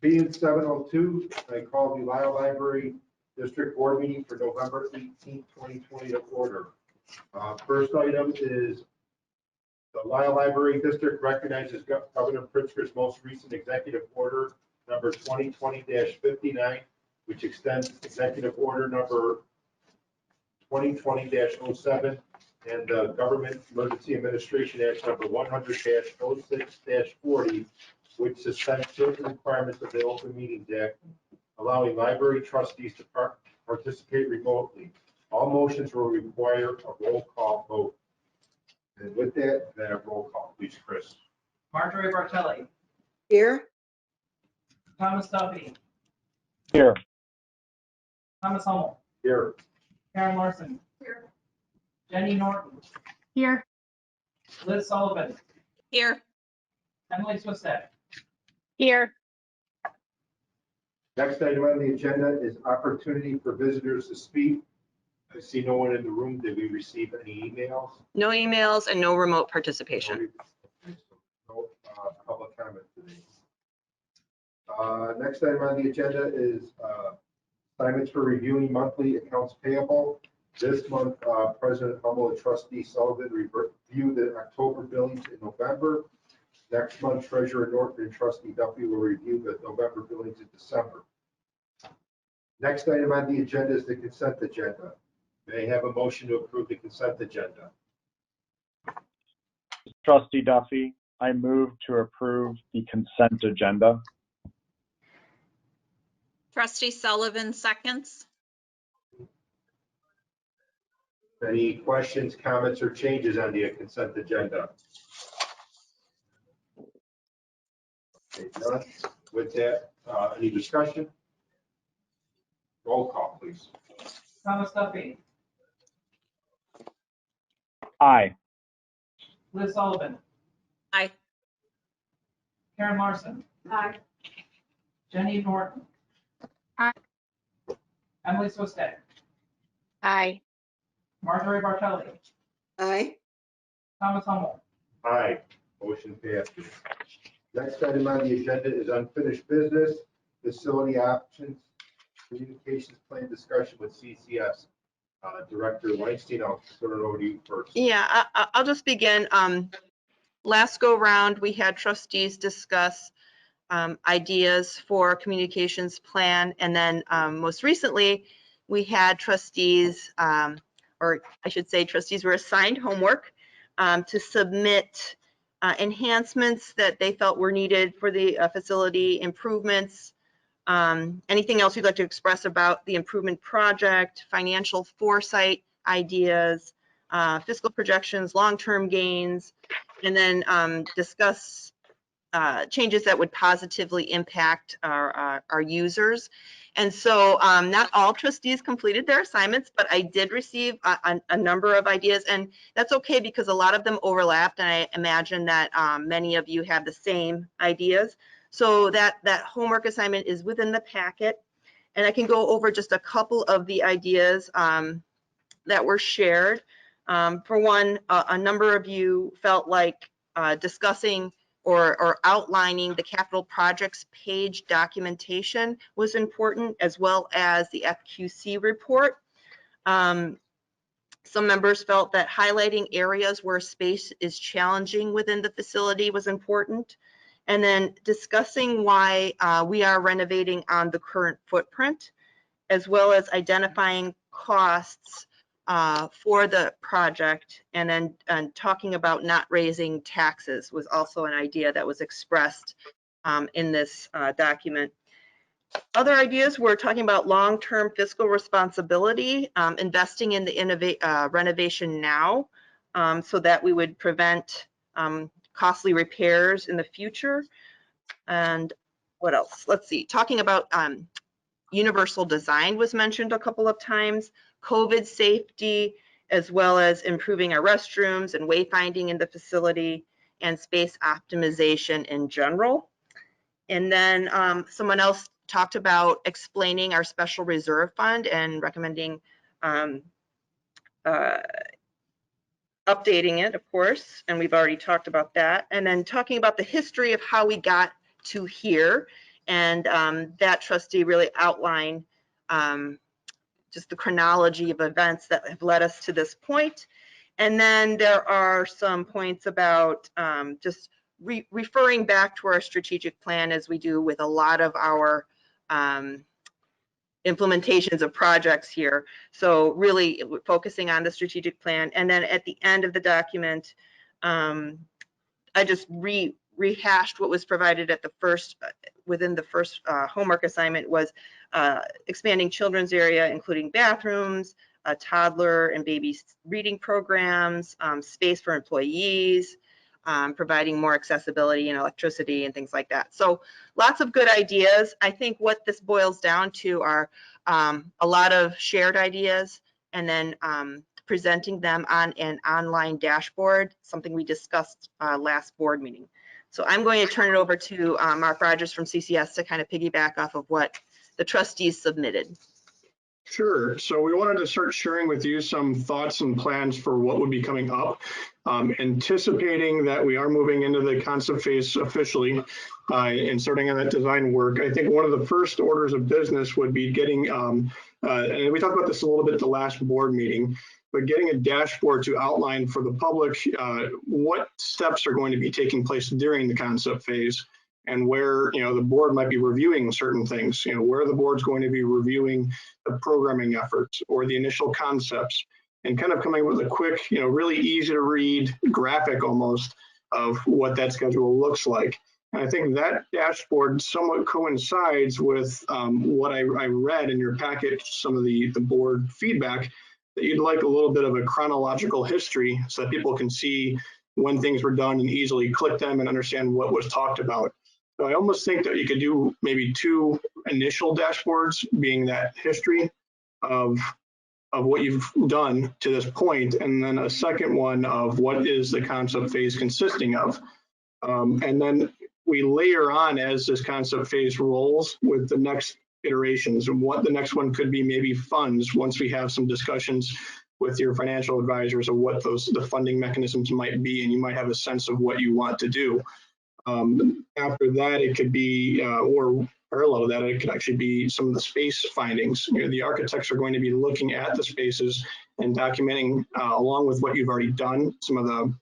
Being 7:02, I call the Lisle Library District Board meeting for November 18th, 2020 to order. First item is the Lisle Library District recognizes Governor Pritzker's most recent executive order number 2020-59, which extends executive order number 2020-07 and the Government Emergency Administration Act number 100-06-40, which suspends certain requirements of the Open Meetings Act, allowing library trustees to participate remotely. All motions will require a roll call vote. And with that, then a roll call, please, Chris. Marjorie Bartelli. Here. Thomas Duffy. Here. Thomas Hummel. Here. Karen Larson. Here. Jenny Norton. Here. Liz Sullivan. Here. Emily Swissack. Here. Next item on the agenda is opportunity for visitors to speak. I see no one in the room. Did we receive any emails? No emails and no remote participation. No public comment today. Next item on the agenda is assignments for reviewing monthly accounts payable. This month, President Hummel and Trustee Sullivan review the October billings in November. Next month, Treasurer Norton and Trustee Duffy will review the November billings in December. Next item on the agenda is the consent agenda. May I have a motion to approve the consent agenda? Trustee Duffy, I move to approve the consent agenda. Trustee Sullivan seconds. Any questions, comments, or changes on the consent agenda? Okay, none. With that, any discussion? Roll call, please. Thomas Duffy. Aye. Liz Sullivan. Aye. Karen Larson. Aye. Jenny Norton. Aye. Emily Swissack. Aye. Marjorie Bartelli. Aye. Thomas Hummel. Aye. Motion passes. Next item on the agenda is unfinished business, facility options, communications plan discussion with CCS. Director Weinstein, I'll turn it over to you first. Yeah, I'll just begin. Last go round, we had trustees discuss ideas for a communications plan. And then most recently, we had trustees, or I should say trustees were assigned homework to submit enhancements that they felt were needed for the facility improvements. Anything else you'd like to express about the improvement project, financial foresight ideas, fiscal projections, long-term gains, and then discuss changes that would positively impact our users. And so not all trustees completed their assignments, but I did receive a number of ideas, and that's okay because a lot of them overlapped, and I imagine that many of you have the same ideas. So that homework assignment is within the packet, and I can go over just a couple of the ideas that were shared. For one, a number of you felt like discussing or outlining the capital projects page documentation was important, as well as the FQC report. Some members felt that highlighting areas where space is challenging within the facility was important. And then discussing why we are renovating on the current footprint, as well as identifying costs for the project, and then talking about not raising taxes was also an idea that was expressed in this document. Other ideas were talking about long-term fiscal responsibility, investing in the renovation now, so that we would prevent costly repairs in the future. And what else? Let's see, talking about universal design was mentioned a couple of times, COVID safety, as well as improving our restrooms and wayfinding in the facility, and space optimization in general. And then someone else talked about explaining our special reserve fund and recommending updating it, of course, and we've already talked about that. And then talking about the history of how we got to here, And that trustee really outlined just the chronology of events that have led us to this point. And then there are some points about just referring back to our strategic plan, as we do with a lot of our implementations of projects here. So really focusing on the strategic plan. And then at the end of the document, I just rehashed what was provided at the first, within the first homework assignment, was expanding children's area, including bathrooms, toddler and baby reading programs, space for employees, providing more accessibility and electricity and things like that. So lots of good ideas. I think what this boils down to are a lot of shared ideas, and then presenting them on an online dashboard, something we discussed last board meeting. So I'm going to turn it over to Mark Rogers from CCS to kind of piggyback off of what the trustees submitted. Sure. So we wanted to start sharing with you some thoughts and plans for what would be coming up. Anticipating that we are moving into the concept phase officially and starting on that design work, I think one of the first orders of business would be getting, and we talked about this a little bit at the last board meeting, but getting a dashboard to outline for the public what steps are going to be taking place during the concept phase, and where the board might be reviewing certain things. Where the board's going to be reviewing the programming efforts or the initial concepts, and kind of coming with a quick, really easy to read graphic almost of what that schedule looks like. And I think that dashboard somewhat coincides with what I read in your packet, some of the board feedback, that you'd like a little bit of a chronological history so that people can see when things were done and easily click them and understand what was talked about. So I almost think that you could do maybe two initial dashboards, being that history of what you've done to this point, and then a second one of what is the concept phase consisting of. And then we layer on as this concept phase rolls with the next iterations, and what the next one could be, maybe funds, once we have some discussions with your financial advisors of what the funding mechanisms might be, and you might have a sense of what you want to do. After that, it could be, or parallel to that, it could actually be some of the space findings. The architects are going to be looking at the spaces and documenting, along with what you've already done, some of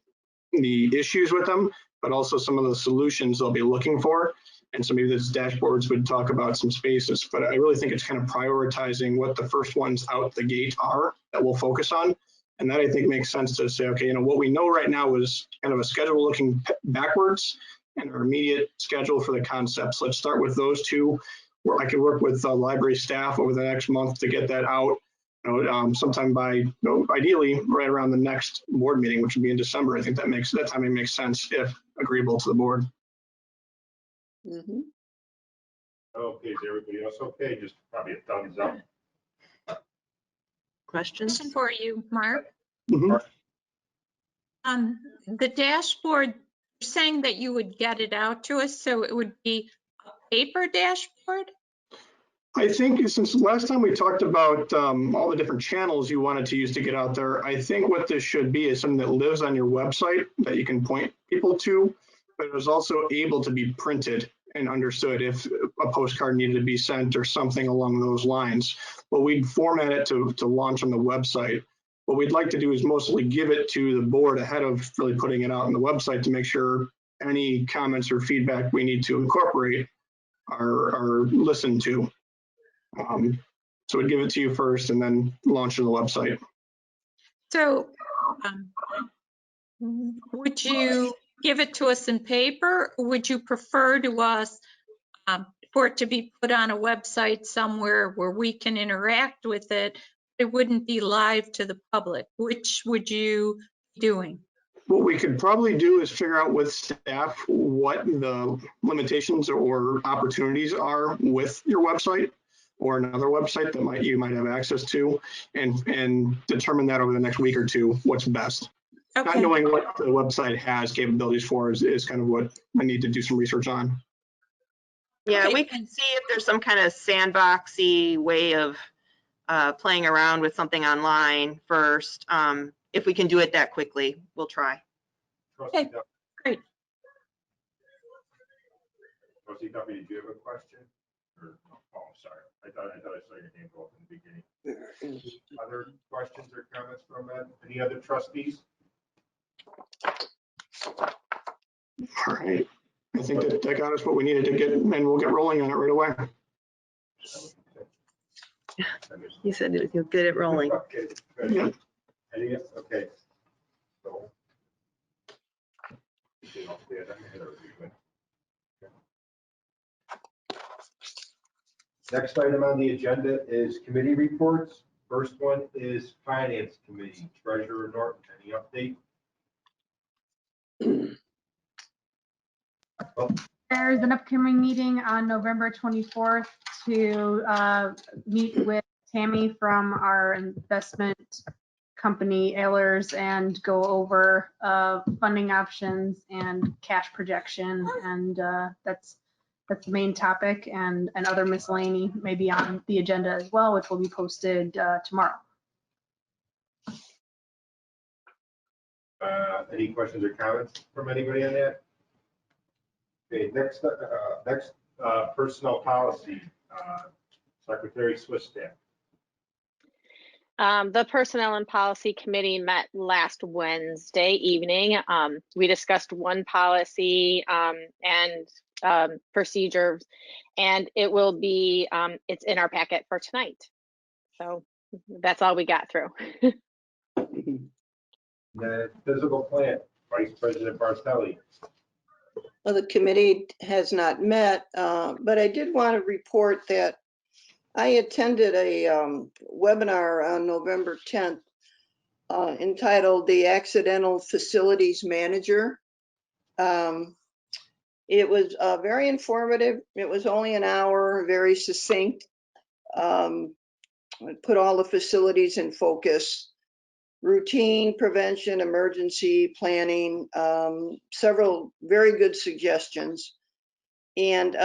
the issues with them, but also some of the solutions they'll be looking for. And so maybe those dashboards would talk about some spaces, but I really think it's kind of prioritizing what the first ones out the gate are that we'll focus on. And that, I think, makes sense to say, okay, what we know right now is kind of a schedule looking backwards and our immediate schedule for the concepts. Let's start with those two, where I could work with library staff over the next month to get that out, sometime by, ideally right around the next board meeting, which would be in December. I think that timing makes sense if agreeable to the board. Mm-hmm. Okay, is everybody else okay? Just probably a thumbs up. Questions? Question for you, Mark. Mhm. The dashboard, you're saying that you would get it out to us, so it would be a paper dashboard? I think since last time we talked about all the different channels you wanted to use to get out there, I think what this should be is something that lives on your website that you can point people to, but it was also able to be printed and understood if a postcard needed to be sent or something along those lines. But we'd format it to launch on the website. What we'd like to do is mostly give it to the board ahead of really putting it out on the website to make sure any comments or feedback we need to incorporate are listened to. So we'd give it to you first and then launch on the website. So would you give it to us in paper, or would you prefer to us for it to be put on a website somewhere where we can interact with it? It wouldn't be live to the public. Which would you be doing? What we could probably do is figure out with staff what the limitations or opportunities are with your website or another website that you might have access to, and determine that over the next week or two, what's best. Okay. Not knowing what the website has capabilities for is kind of what I need to do some research on. Yeah, Okay. we can see if there's some kind of sandboxy way of playing around with something online first. If we can do it that quickly, we'll try. Trustee Okay, Dodd. great. Trustee Duffy, did you have a question? Or, oh, I'm sorry. I thought I saw your hand go up in the beginning. Other questions or comments from any other trustees? All right. I think that got us what we needed to get, and we'll get rolling on it right away. He said he'll get it rolling. Okay. Good. Yeah. Okay. So. Next item on the agenda is committee reports. First one is Finance Committee. Treasurer Norton, any update? There's an upcoming meeting on November 24th to meet with Tammy from our investment company, Ehlers, and go over funding options and cash projection. And that's the main topic, and other miscellany may be on the agenda as well, which will be posted tomorrow. Any questions or comments from anybody on that? Okay, next personnel policy, Secretary Swisstaff. The Personnel and Policy Committee met last Wednesday evening. We discussed one policy and procedures, and it will be, it's in our packet for tonight. So that's all we got through. The physical plant, Vice President Bartelli. Well, the committee has not met, but I did want to report that I attended a webinar on November 10th entitled The Accidental Facilities Manager. It was very informative. It was only an hour, very succinct. Put all the facilities in focus. Routine, prevention, emergency planning, several very good suggestions. And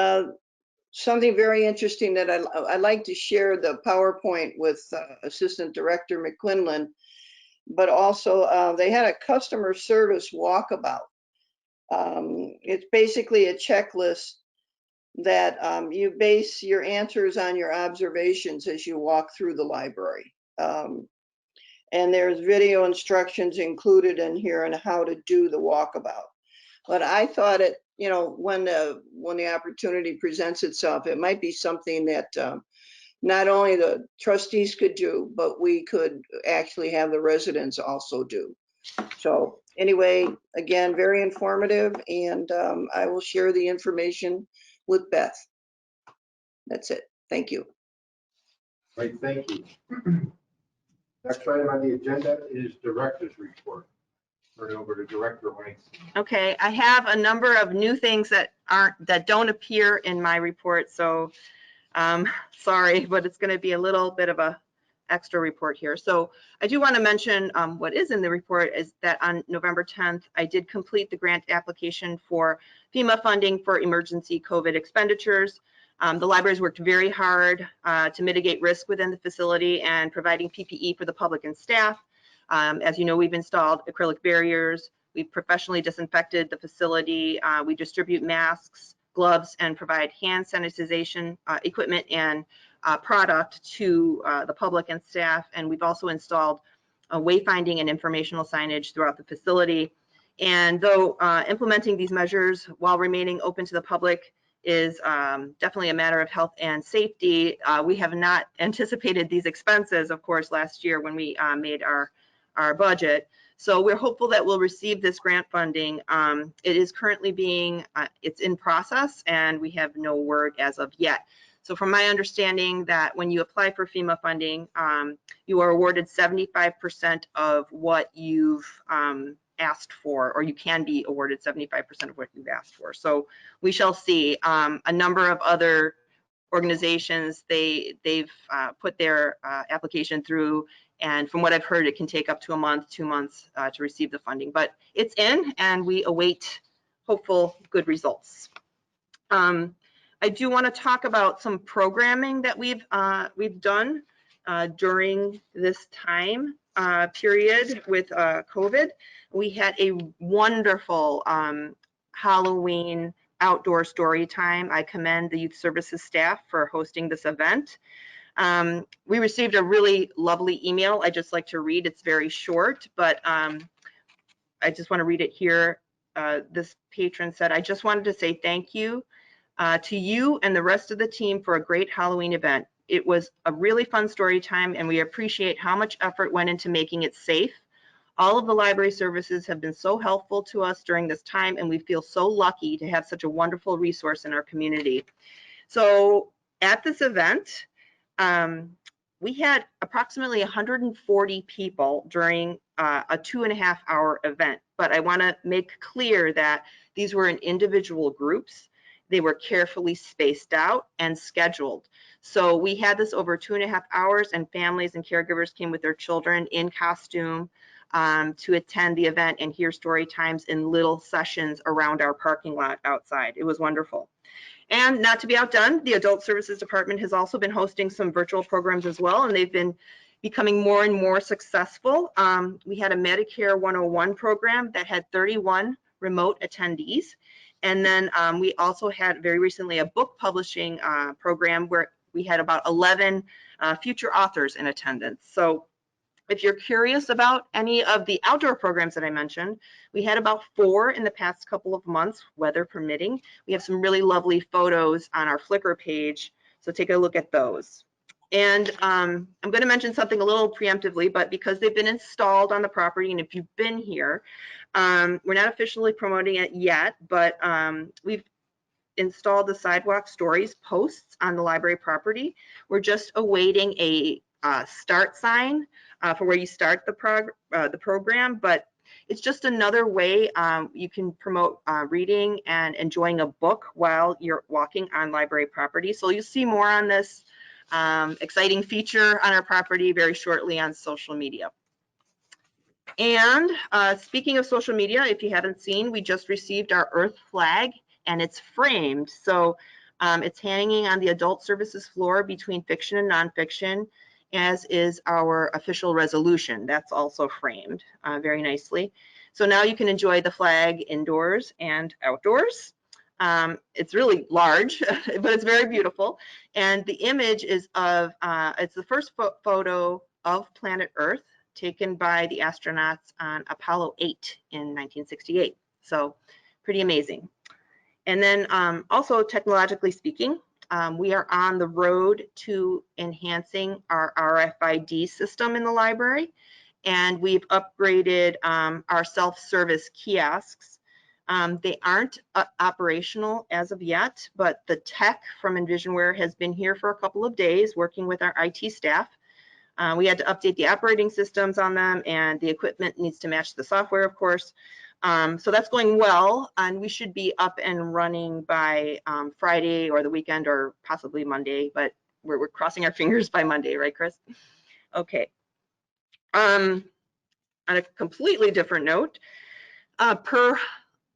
something very interesting that I like to share the PowerPoint with Assistant Director McQuinlan, but also they had a customer service walkabout. It's basically a checklist that you base your answers on your observations as you walk through the library. And there's video instructions included in here on how to do the walkabout. But I thought it, you know, when the opportunity presents itself, it might be something that not only the trustees could do, but we could actually have the residents also do. So anyway, again, very informative, and I will share the information with Beth. That's it. Thank you. Great, thank you. Next item on the agenda is Director's Report. Turn it over to Director Weinstein. Okay, I have a number of new things that don't appear in my report, so sorry, but it's going to be a little bit of a extra report here. So I do want to mention what is in the report is that on November 10th, I did complete the grant application for FEMA funding for emergency COVID expenditures. The libraries worked very hard to mitigate risk within the facility and providing PPE for the public and staff. As you know, we've installed acrylic barriers. We've professionally disinfected the facility. We distribute masks, gloves, and provide hand sanitization equipment and product to the public and staff. And we've also installed wayfinding and informational signage throughout the facility. And though implementing these measures while remaining open to the public is definitely a matter of health and safety, we have not anticipated these expenses, of course, last year when we made our budget. So we're hopeful that we'll receive this grant funding. It is currently it's in process, and we have no word as of yet. So from my understanding that when you apply for FEMA funding, you are awarded 75% of what you've asked for, or you can be awarded 75% of what you've asked for. So we shall see. A number of other organizations, they've put their application through, and from what I've heard, it can take up to a month, 2 months to receive the funding. But it's in, and we await hopeful good results. I do want to talk about some programming that we've done during this time period with COVID. We had a wonderful Halloween outdoor story time. I commend the youth services staff for hosting this event. We received a really lovely email. I just like to read. It's very short, but I just want to read it here. This patron said, I just wanted to say thank you to you and the rest of the team for a great Halloween event. It was a really fun story time, and we appreciate how much effort went into making it safe. All of the library services have been so helpful to us during this time, and we feel so lucky to have such a wonderful resource in our community. So at this event, we had approximately 140 people during a 2.5-hour event, but I want to make clear that these were in individual groups. They were carefully spaced out and scheduled. So we had this over 2.5 hours, and families and caregivers came with their children in costume to attend the event and hear story times in little sessions around our parking lot outside. It was wonderful. And not to be outdone, the Adult Services Department has also been hosting some virtual programs as well, and they've been becoming more and more successful. We had a Medicare 101 program that had 31 remote attendees. And then we also had very recently a book publishing program where we had about 11 future authors in attendance. So if you're curious about any of the outdoor programs that I mentioned, we had about 4 in the past couple of months, weather permitting. We have some really lovely photos on our Flickr page, so take a look at those. And I'm going to mention something a little preemptively, but because they've been installed on the property, and if you've been here, we're not officially promoting it yet, but we've installed the Sidewalk Stories posts on the library property. We're just awaiting a start sign for where you start the program, but it's just another way you can promote reading and enjoying a book while you're walking on library property. So you'll see more on this exciting feature on our property very shortly on social media. And speaking of social media, if you haven't seen, we just received our Earth flag, and it's framed. So it's hanging on the adult services floor between fiction and nonfiction, as is our official resolution. That's also framed very nicely. So now you can enjoy the flag indoors and outdoors. It's really large, but it's very beautiful. And the image is of, it's the first photo of planet Earth taken by the astronauts on Apollo 8 in 1968. So pretty amazing. And then also technologically speaking, we are on the road to enhancing our RFID system in the library, and we've upgraded our self-service kiosks. They aren't operational as of yet, but the tech from Envisionware has been here for a couple of days working with our IT staff. We had to update the operating systems on them, and the equipment needs to match the software, of course. So that's going well, and we should be up and running by Friday or the weekend or possibly Monday, but we're crossing our fingers by Monday, right, Chris? Okay. On a completely different note, per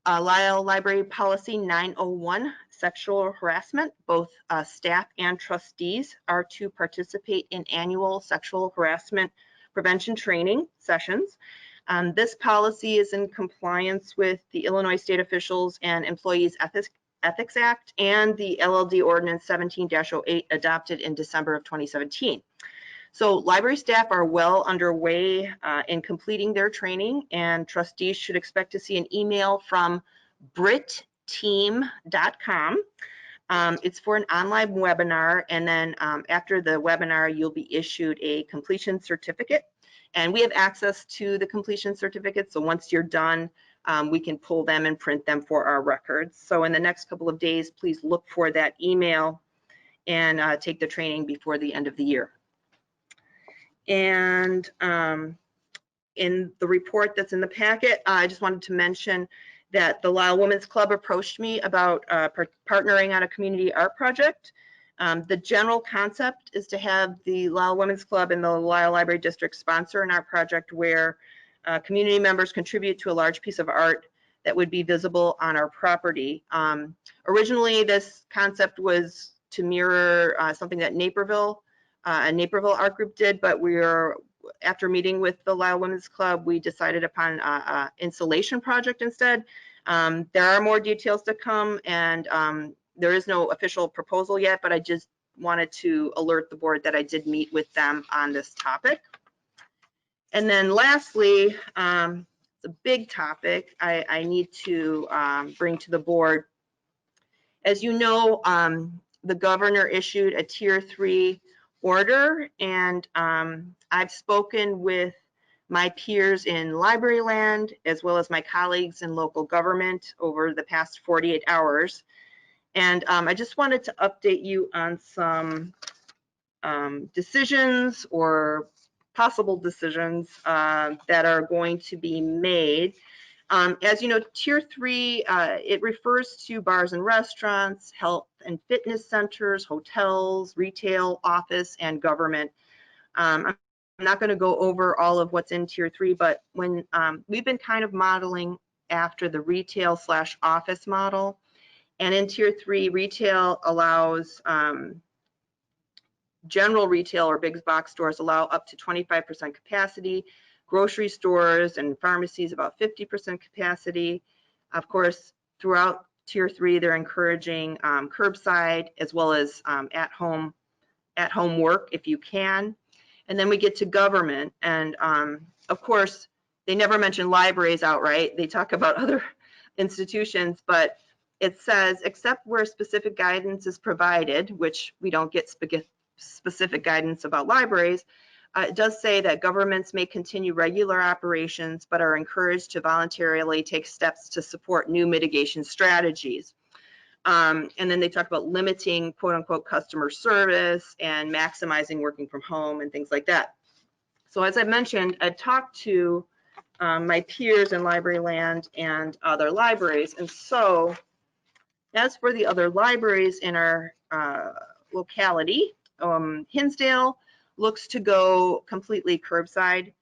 Lisle Library Policy 901, sexual harassment, both staff and trustees are to participate in annual sexual harassment prevention training sessions. This policy is in compliance with the Illinois State Officials and Employees Ethics Act and the LLD Ordinance 17-08 adopted in December of 2017. So library staff are well underway in completing their training, and trustees should expect to see an email from britteam.com. It's for an online webinar, and then after the webinar, you'll be issued a completion certificate. And we have access to the completion certificates, so once you're done, we can pull them and print them for our records. So in the next couple of days, please look for that email and take the training before the end of the year. And in the report that's in the packet, I just wanted to mention that the Lisle Women's Club approached me about partnering on a community art project. The general concept is to have the Lisle Women's Club and the Lisle Library District sponsor in our project where community members contribute to a large piece of art that would be visible on our property. Originally, this concept was to mirror something that Naperville, a Naperville art group did, but after meeting with the Lisle Women's Club, we decided upon an installation project instead. There are more details to come, and there is no official proposal yet, but I just wanted to alert the board that I did meet with them on this topic. And then lastly, it's a big topic I need to bring to the board. As you know, the governor issued a Tier 3 order, and I've spoken with my peers in library land as well as my colleagues in local government over the past 48 hours. And I just wanted to update you on some decisions or possible decisions that are going to be made. As you know, Tier 3, it refers to bars and restaurants, health and fitness centers, hotels, retail, office, and government. I'm not going to go over all of what's in Tier 3, but when we've been kind of modeling after the retail/office model, and in Tier 3, retail allows general retail or big box stores allow up to 25% capacity, grocery stores and pharmacies about 50% capacity. Of course, throughout Tier 3, they're encouraging curbside as well as at-home work if you can. And then we get to government, and of course, they never mention libraries outright. They talk about other institutions, but it says, except where specific guidance is provided, which we don't get specific guidance about libraries, it does say that governments may continue regular operations, but are encouraged to voluntarily take steps to support new mitigation strategies. And then they talk about limiting quote unquote customer service and maximizing working from home and things like that. So as I mentioned, I talked to my peers in library land and other libraries. And so as for the other libraries in our locality, Hinsdale looks to go completely curbside.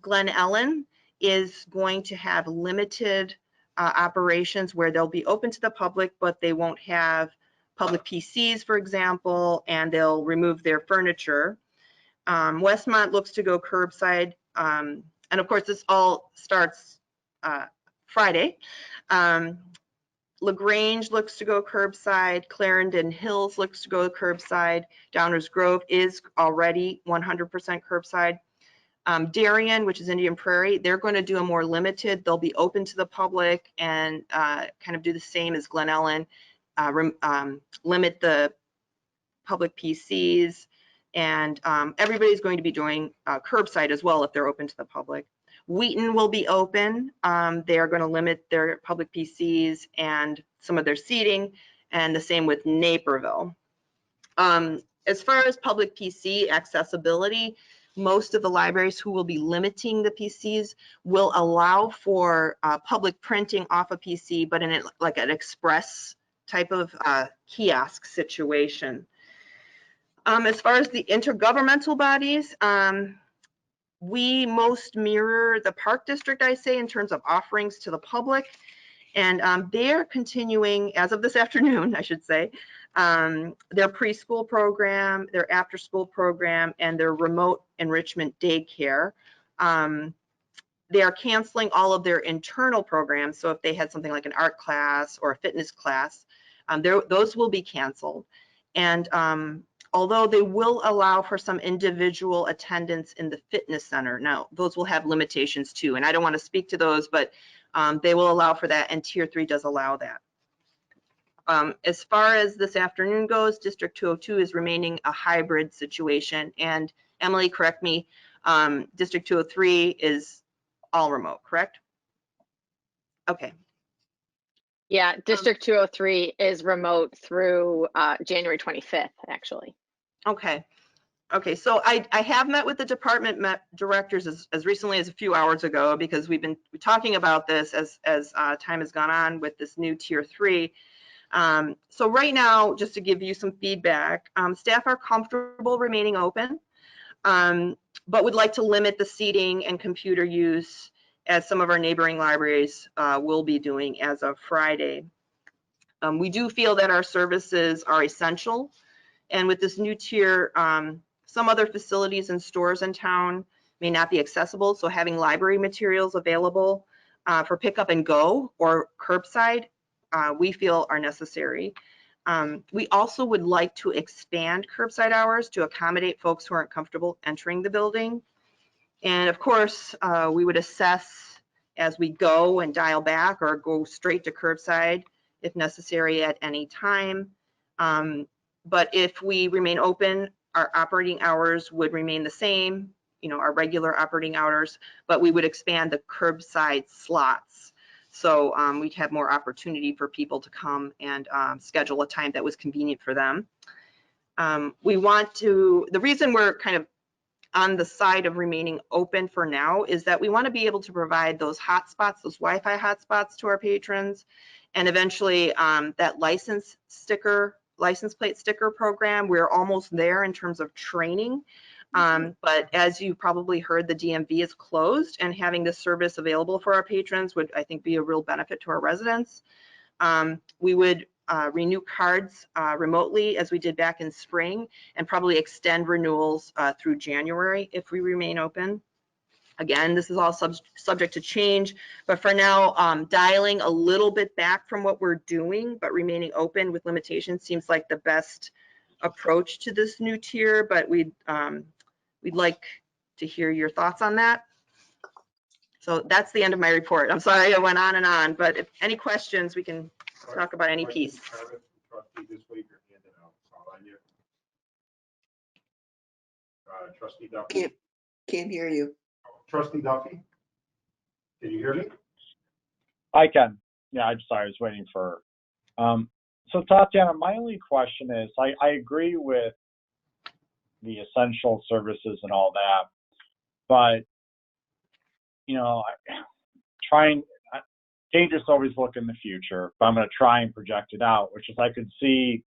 Glen Ellen is going to have limited operations where they'll be open to the public, but they won't have public PCs, for example, and they'll remove their furniture. Westmont looks to go curbside, and of course this all starts Friday. LaGrange looks to go curbside. Clarendon Hills looks to go curbside. Downers Grove is already 100% curbside. Darien, which is Indian Prairie, they're going to do a more limited. They'll be open to the public and kind of do the same as Glen Ellen, limit the public PCs, and everybody's going to be doing curbside as well if they're open to the public. Wheaton will be open. They are going to limit their public PCs and some of their seating, and the same with Naperville. As far as public PC accessibility, most of the libraries who will be limiting the PCs will allow for public printing off a PC, but in like an express type of kiosk situation. As far as the intergovernmental bodies, we most mirror the Park District, I say, in terms of offerings to the public. And they're continuing, as of this afternoon, I should say, their preschool program, their after-school program, and their remote enrichment daycare. They are canceling all of their internal programs. So if they had something like an art class or a fitness class, those will be canceled. And although they will allow for some individual attendance in the fitness center, now those will have limitations too. And I don't want to speak to those, but they will allow for that, and Tier 3 does allow that. As far as this afternoon goes, District 202 is remaining a hybrid situation. And Emily, correct me, District 203 is all remote, correct? Okay. Yeah, District 203 is remote through January 25th, actually. Okay. Okay, so I have met with the department directors as recently as a few hours ago, because we've been talking about this as time has gone on with this new Tier 3. So right now, just to give you some feedback, staff are comfortable remaining open, but would like to limit the seating and computer use, as some of our neighboring libraries will be doing as of Friday. We do feel that our services are essential, and with this new tier, some other facilities and stores in town may not be accessible, so having library materials available for pickup and go or curbside, we feel are necessary. We also would like to expand curbside hours to accommodate folks who aren't comfortable entering the building. And of course, we would assess as we go and dial back or go straight to curbside if necessary at any time. But if we remain open, our operating hours would remain the same, our regular operating hours, but we would expand the curbside slots. So we'd have more opportunity for people to come and schedule a time that was convenient for them. The reason we're kind of on the side of remaining open for now is that we want to be able to provide those hotspots, those Wi-Fi hotspots to our patrons, and eventually that license plate sticker program, we're almost there in terms of training. But as you probably heard, the DMV is closed, and having this service available for our patrons would, I think, be a real benefit to our residents. We would renew cards remotely as we did back in spring, and probably extend renewals through January if we remain open. Again, this is all subject to change, but for now, dialing a little bit back from what we're doing, but remaining open with limitations seems like the best approach to this new tier, but we'd like to hear your thoughts on that. So that's the end of my report. I'm sorry I went on and on, but if any questions, we can talk about any piece. Trustee Duffy. Can't hear you. Trustee Duffy, can you hear me? I can. Yeah, I'm sorry. I was waiting for. So Tatiana, my only question is, I agree with the essential services and all that, but dangerous to always look in the future, but I'm going to try and project it out, which is I could see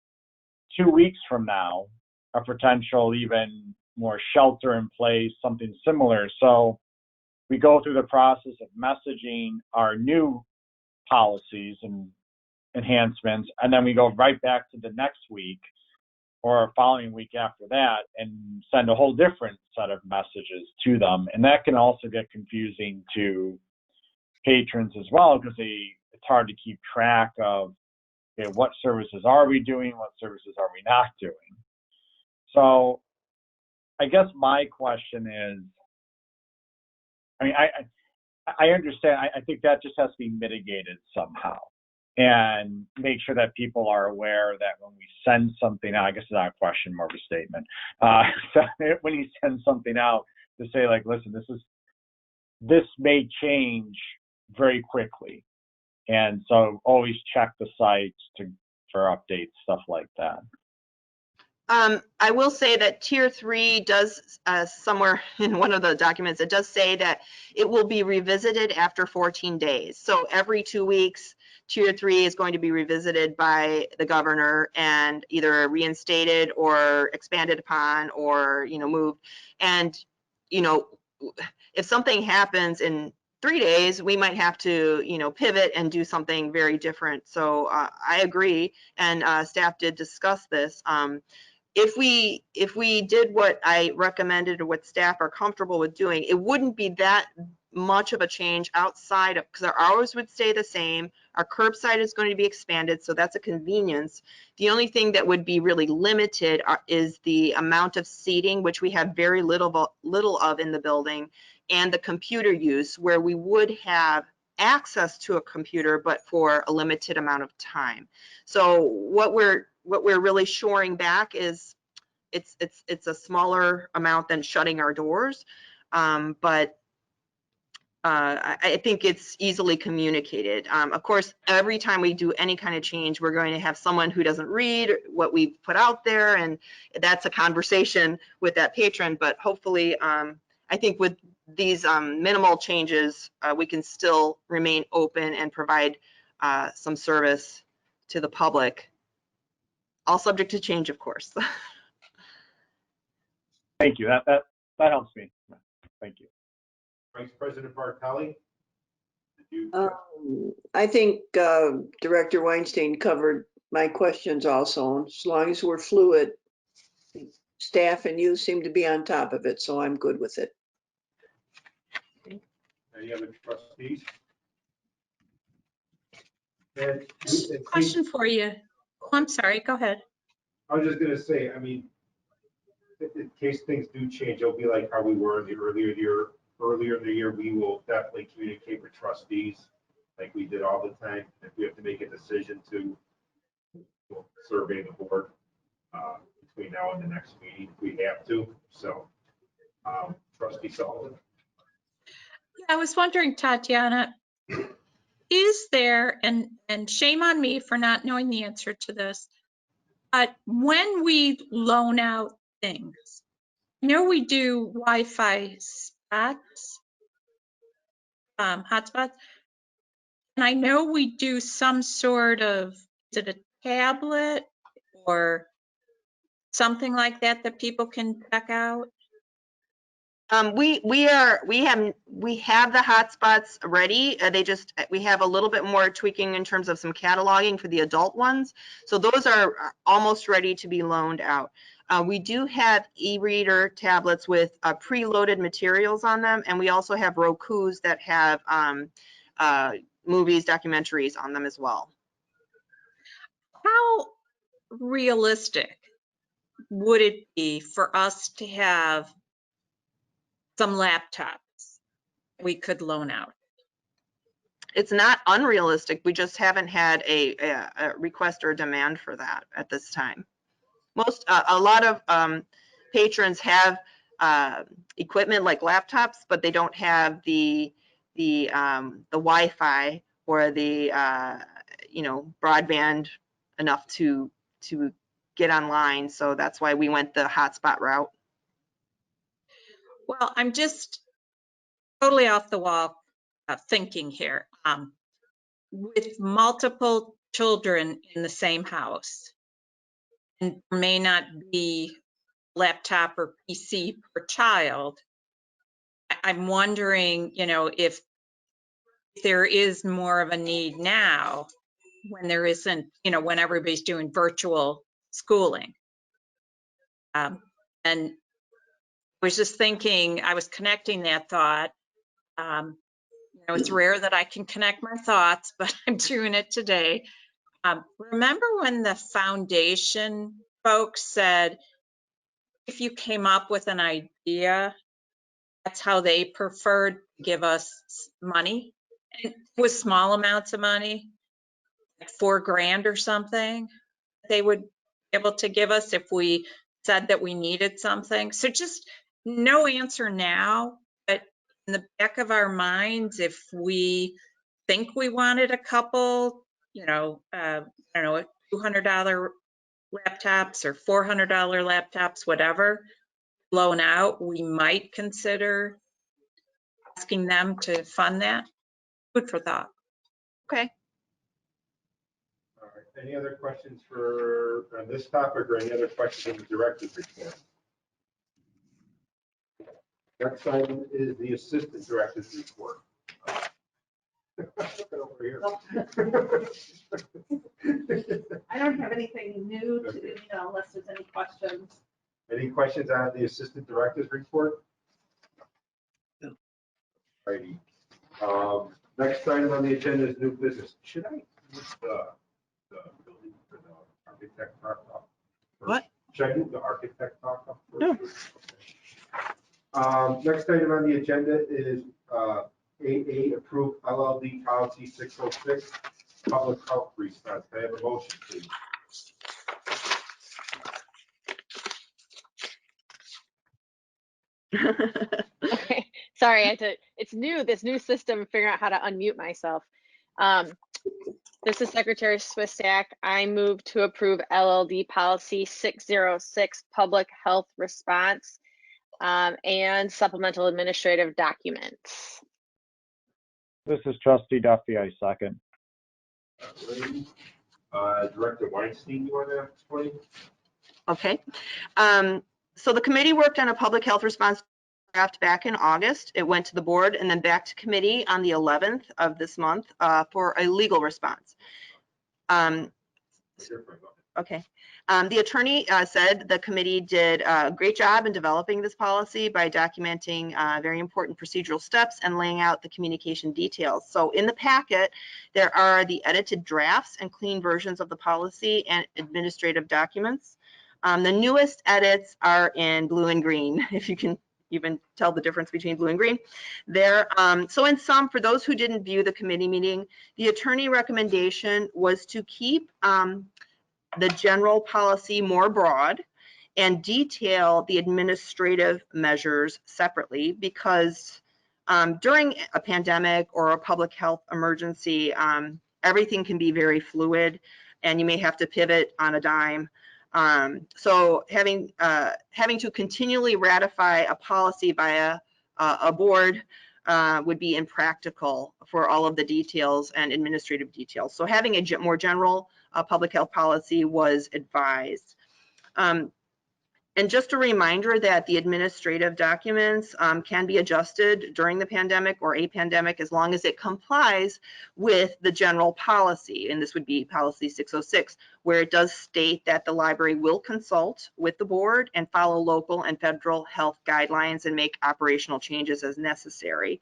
2 weeks from now a potential even more shelter in place, something similar. So we go through the process of messaging our new policies and enhancements, and then we go right back to the next week or following week after that and send a whole different set of messages to them. And that can also get confusing to patrons as well, because it's hard to keep track of what services are we doing, what services are we not doing. So I guess my question is, I understand. I think that just has to be mitigated somehow, and make sure that people are aware that when we send something out, I guess it's not a question, more of a statement. So when you send something out to say, like, listen, this may change very quickly, and so always check the site for updates, stuff like that. I will say that Tier 3 does, somewhere in one of the documents, it does say that it will be revisited after 14 days. So every 2 weeks, Tier 3 is going to be revisited by the governor and either reinstated or expanded upon or, moved. And, if something happens in 3 days, we might have to, pivot and do something very different. So I agree, and staff did discuss this. If we did what I recommended or what staff are comfortable with doing, it wouldn't be that much of a change outside of, because our hours would stay the same. Our curbside is going to be expanded, so that's a convenience. The only thing that would be really limited is the amount of seating, which we have very little of in the building, and the computer use, where we would have access to a computer, but for a limited amount of time. So what we're really shoring back is it's a smaller amount than shutting our doors, but I think it's easily communicated. Of course, every time we do any kind of change, we're going to have someone who doesn't read what we've put out there, and that's a conversation with that patron. But hopefully, I think with these minimal changes, we can still remain open and provide some service to the public. All subject to change, of course. Thank you. That helps me. Thank you. Vice President Bartelli? I think Director Weinstein covered my questions also. As long as we're fluid, staff and you seem to be on top of it, so I'm good with it. Any other trustees? And Question for you. Oh, I'm sorry, go ahead. I was just gonna say, I mean, in case things do change, it'll be like how we were in the earlier in the year, we will definitely communicate with trustees like we did all the time. If we have to make a decision to survey the board between now and the next meeting, if we have to. So, Trustee Sullivan. Yeah, I was wondering, Tatiana, is there, and shame on me for not knowing the answer to this, but when we loan out things, you know, we do Wi-Fi spots, hotspots, and I know we do some sort of, is it a tablet or something like that that people can check out? We have the hotspots ready. We have a little bit more tweaking in terms of some cataloging for the adult ones. So those are almost ready to be loaned out. We do have e-reader tablets with preloaded materials on them, and we also have Rokus that have movies, documentaries on them as well. How realistic would it be for us to have some laptops we could loan out? It's not unrealistic. We just haven't had a request or demand for that at this time. A lot of patrons have equipment like laptops, but they don't have the Wi-Fi or the broadband enough to get online. So that's why we went the hotspot route. Well, I'm just totally off the wall thinking here. With multiple children in the same house, and there may not be laptop or PC per child, I'm wondering, you know, if there is more of a need now when there isn't, you know, when everybody's doing virtual schooling. And I was just thinking, I was connecting that thought. You know, it's rare that I can connect my thoughts, but I'm doing it today. Remember when the foundation folks said, if you came up with an idea, that's how they preferred to give us money? And with small amounts of money, like $4,000 or something, they would be able to give us if we said that we needed something. So just no answer now, but in the back of our minds, if we think we wanted a couple, you know, I don't know, $200 laptops or $400 laptops, whatever, loan out, we might consider asking them to fund that. Food for thought. Okay. All right. Any other questions on this topic or any other questions in the director's report? Next item is the assistant director's report. Look over here. I don't have anything new to, you know, unless there's any questions. Any questions on the assistant director's report? No. Righty. Next item on the agenda is new business. Should I move the building for the architect talk up? What? Should I move the architect talk up first? No. Next item on the agenda is AA approved LLD policy 606, public health response. Can I have a motion, please? Okay, sorry, it's new, this new system, figuring out how to unmute myself. This is Secretary Swistak. I move to approve LLD policy 606, public health response, and supplemental administrative documents. This is Trustee Duffy, I second. Director Weinstein, you want to explain? Okay. So the committee worked on a public health response draft back in August. It went to the board and then back to committee on the 11th of this month for a legal response. Okay. The attorney said the committee did a great job in developing this policy by documenting very important procedural steps and laying out the communication details. So in the packet, there are the edited drafts and clean versions of the policy and administrative documents. The newest edits are in blue and green, if you can even tell the difference between blue and green there. So in sum, for those who didn't view the committee meeting, the attorney recommendation was to keep the general policy more broad and detail the administrative measures separately, because during a pandemic or a public health emergency, everything can be very fluid and you may have to pivot on a dime. So having to continually ratify a policy by a board would be impractical for all of the details and administrative details. So having a more general public health policy was advised. And just a reminder that the administrative documents can be adjusted during the pandemic or a pandemic as long as it complies with the general policy. And this would be policy 606, where it does state that the library will consult with the board and follow local and federal health guidelines and make operational changes as necessary.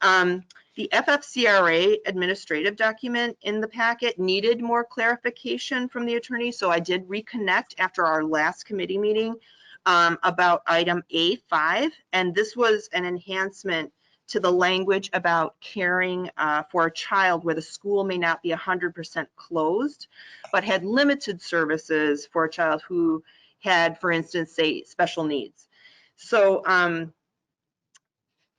The FFCRA administrative document in the packet needed more clarification from the attorney, so I did reconnect after our last committee meeting about item A5, and this was an enhancement to the language about caring for a child where the school may not be 100% closed, but had limited services for a child who had, for instance, say, special needs. So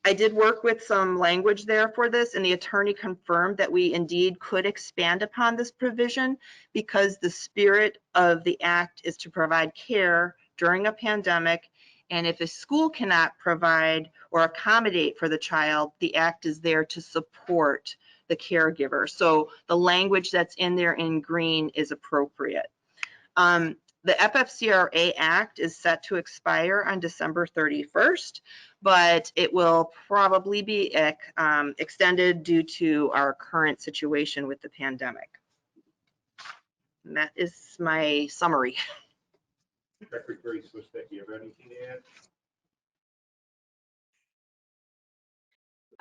I did work with some language there for this, and the attorney confirmed that we indeed could expand upon this provision because the spirit of the act is to provide care during a pandemic. And if a school cannot provide or accommodate for the child, the act is there to support the caregiver. So the language that's in there in green is appropriate. The FFCRA Act is set to expire on December 31st, but it will probably be extended due to our current situation with the pandemic. And that is my summary. Secretary Swistek, you have anything to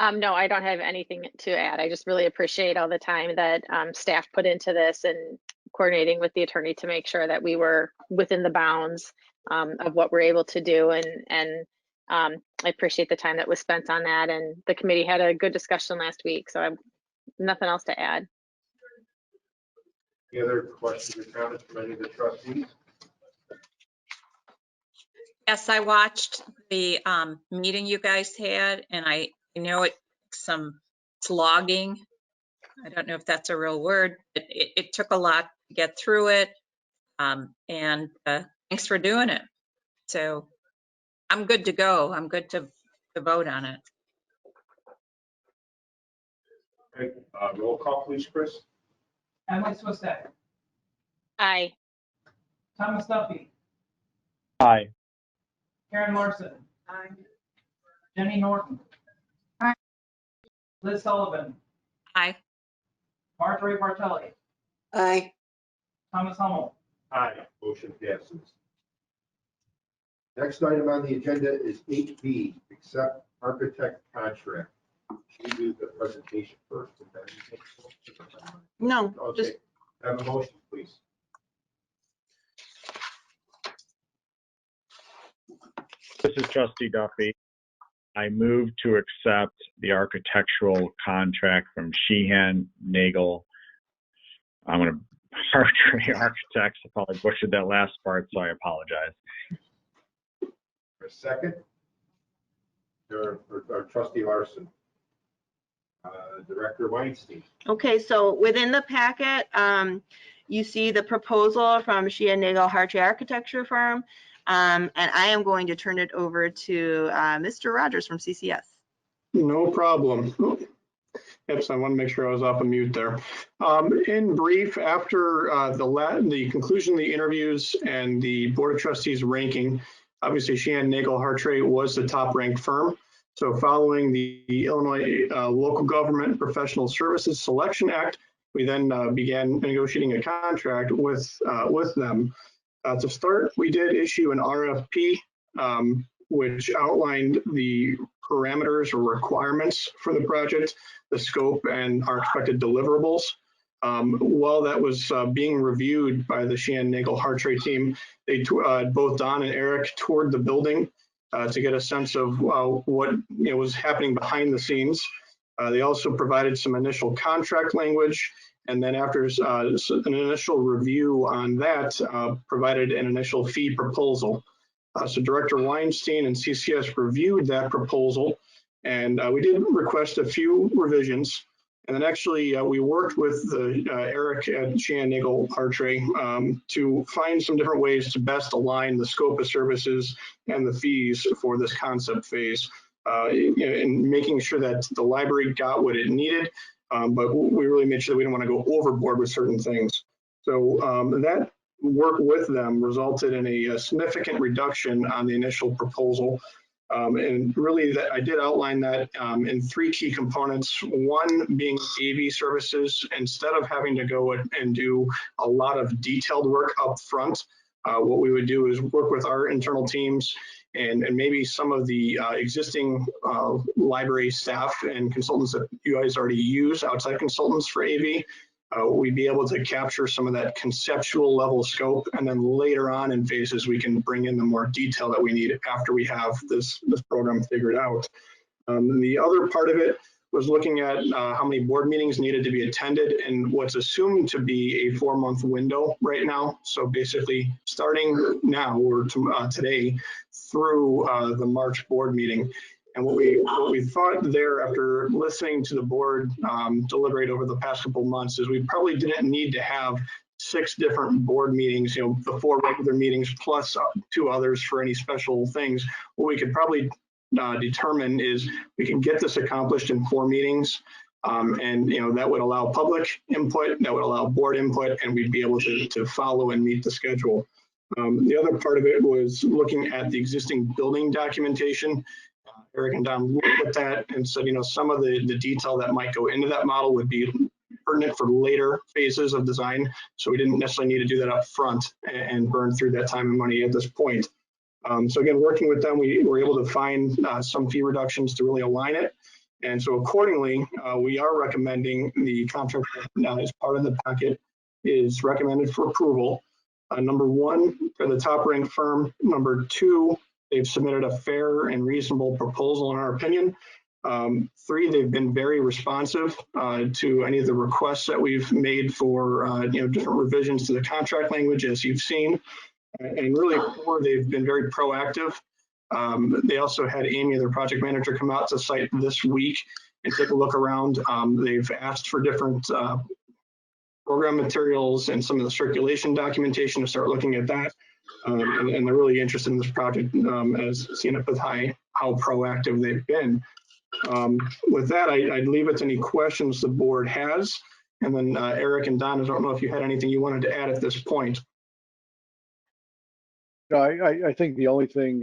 add? No, I don't have anything to add. I just really appreciate all the time that staff put into this and coordinating with the attorney to make sure that we were within the bounds of what we're able to do. And I appreciate the time that was spent on that. And the committee had a good discussion last week, so I have nothing else to add. Any other questions or comments from any of the trustees? Yes, I watched the meeting you guys had, and I know it took some slogging. I don't know if that's a real word, but it took a lot to get through it. And thanks for doing it. So I'm good to go. I'm good to vote on it. Okay, roll call, please, Chris. Emily Swistek, Aye. Thomas Duffy, Aye. Karen Larson. Aye. Jenny Norton. Aye. Liz Sullivan, Aye. Marjorie Bartelli, Aye. Thomas Hummel. Aye. Motion passes. Next item on the agenda is 8B, accept architect contract. Should we do the presentation first? And then you take the motion? No, Okay, just have a motion, please. This is Trustee Duffy. I move to accept the architectural contract from Sheehan, Nagel. I'm going to Hartree Architects. I probably butchered that last part, so I apologize. For a second. Or Trustee Larson. Director Weinstein. okay, so within the packet, you see the proposal from Sheehan Nagel Hartree Architecture Firm. And I am going to turn it over to Mr. Rogers from CCS. No problem. Oops, I want to make sure I was off of mute there. In brief, after the conclusion of the interviews and the Board of Trustees ranking, obviously Sheehan Nagel Hartree was the top ranked firm. So following the Illinois Local Government Professional Services Selection Act, we then began negotiating a contract with them. To start, we did issue an RFP, which outlined the parameters or requirements for the project, the scope, and our expected deliverables. While that was being reviewed by the Sheehan Nagel Hartray team, they both Don and Eric toured the building to get a sense of what was happening behind the scenes. They also provided some initial contract language, and then after an initial review on that, provided an initial fee proposal. So Director Weinstein and CCS reviewed that proposal, and we did request a few revisions. And then actually, we worked with Eric at Sheehan Nagel Hartray to find some different ways to best align the scope of services and the fees for this concept phase, and making sure that the library got what it needed, but we really made sure that we didn't want to go overboard with certain things. So that work with them resulted in a significant reduction on the initial proposal. And really, that I did outline that in three key components. One being AV services. Instead of having to go and do a lot of detailed work up front, what we would do is work with our internal teams and maybe some of the existing library staff and consultants that you guys already use, outside consultants for AV. We'd be able to capture some of that conceptual level scope, and then later on in phases, we can bring in the more detail that we need after we have this program figured out. The other part of it was looking at how many board meetings needed to be attended and what's assumed to be a 4-month window right now. So basically starting now or today through the March board meeting. And what we thought there after listening to the board deliberate over the past couple of months is we probably didn't need to have 6 different board meetings, the 4 regular meetings plus 2 others for any special things. What we could probably determine is we can get this accomplished in 4 meetings. And that would allow public input, that would allow board input, and we'd be able to follow and meet the schedule. The other part of it was looking at the existing building documentation. Eric and Don looked at that and said, some of the detail that might go into that model would be pertinent for later phases of design. So we didn't necessarily need to do that up front and burn through that time and money at this point. So again, working with them, we were able to find some fee reductions to really align it. And so accordingly, we are recommending the contract as part of the packet is recommended for approval. Number 1, for the top ranked firm. Number 2, they've submitted a fair and reasonable proposal in our opinion. 3, they've been very responsive to any of the requests that we've made for different revisions to the contract language, as you've seen. And really, 4, they've been very proactive. They also had Amy, their project manager, come out to site this week and take a look around. They've asked for different program materials and some of the circulation documentation to start looking at that. And they're really interested in this project, as seen it with how proactive they've been. With that, I'd leave it to any questions the board has. And then Eric and Don, I don't know if you had anything you wanted to add at this point. No, I think the only thing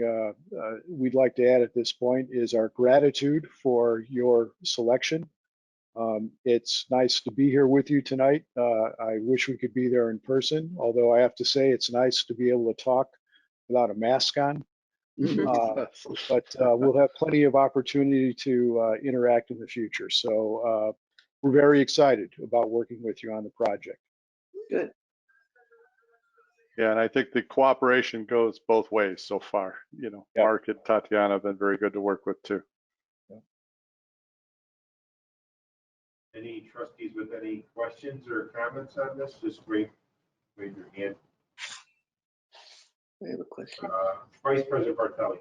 we'd like to add at this point is our gratitude for your selection. It's nice to be here with you tonight. I wish we could be there in person, although I have to say it's nice to be able to talk without a mask on. But we'll have plenty of opportunity to interact in the future. So we're very excited about working with you on the project. Good. Yeah, and I think the cooperation goes both ways so far. Yeah. Mark and Tatiana have been very good to work with too. Any trustees with any questions or comments on this? Just wave your hand. I have a question. Vice President Bartelli.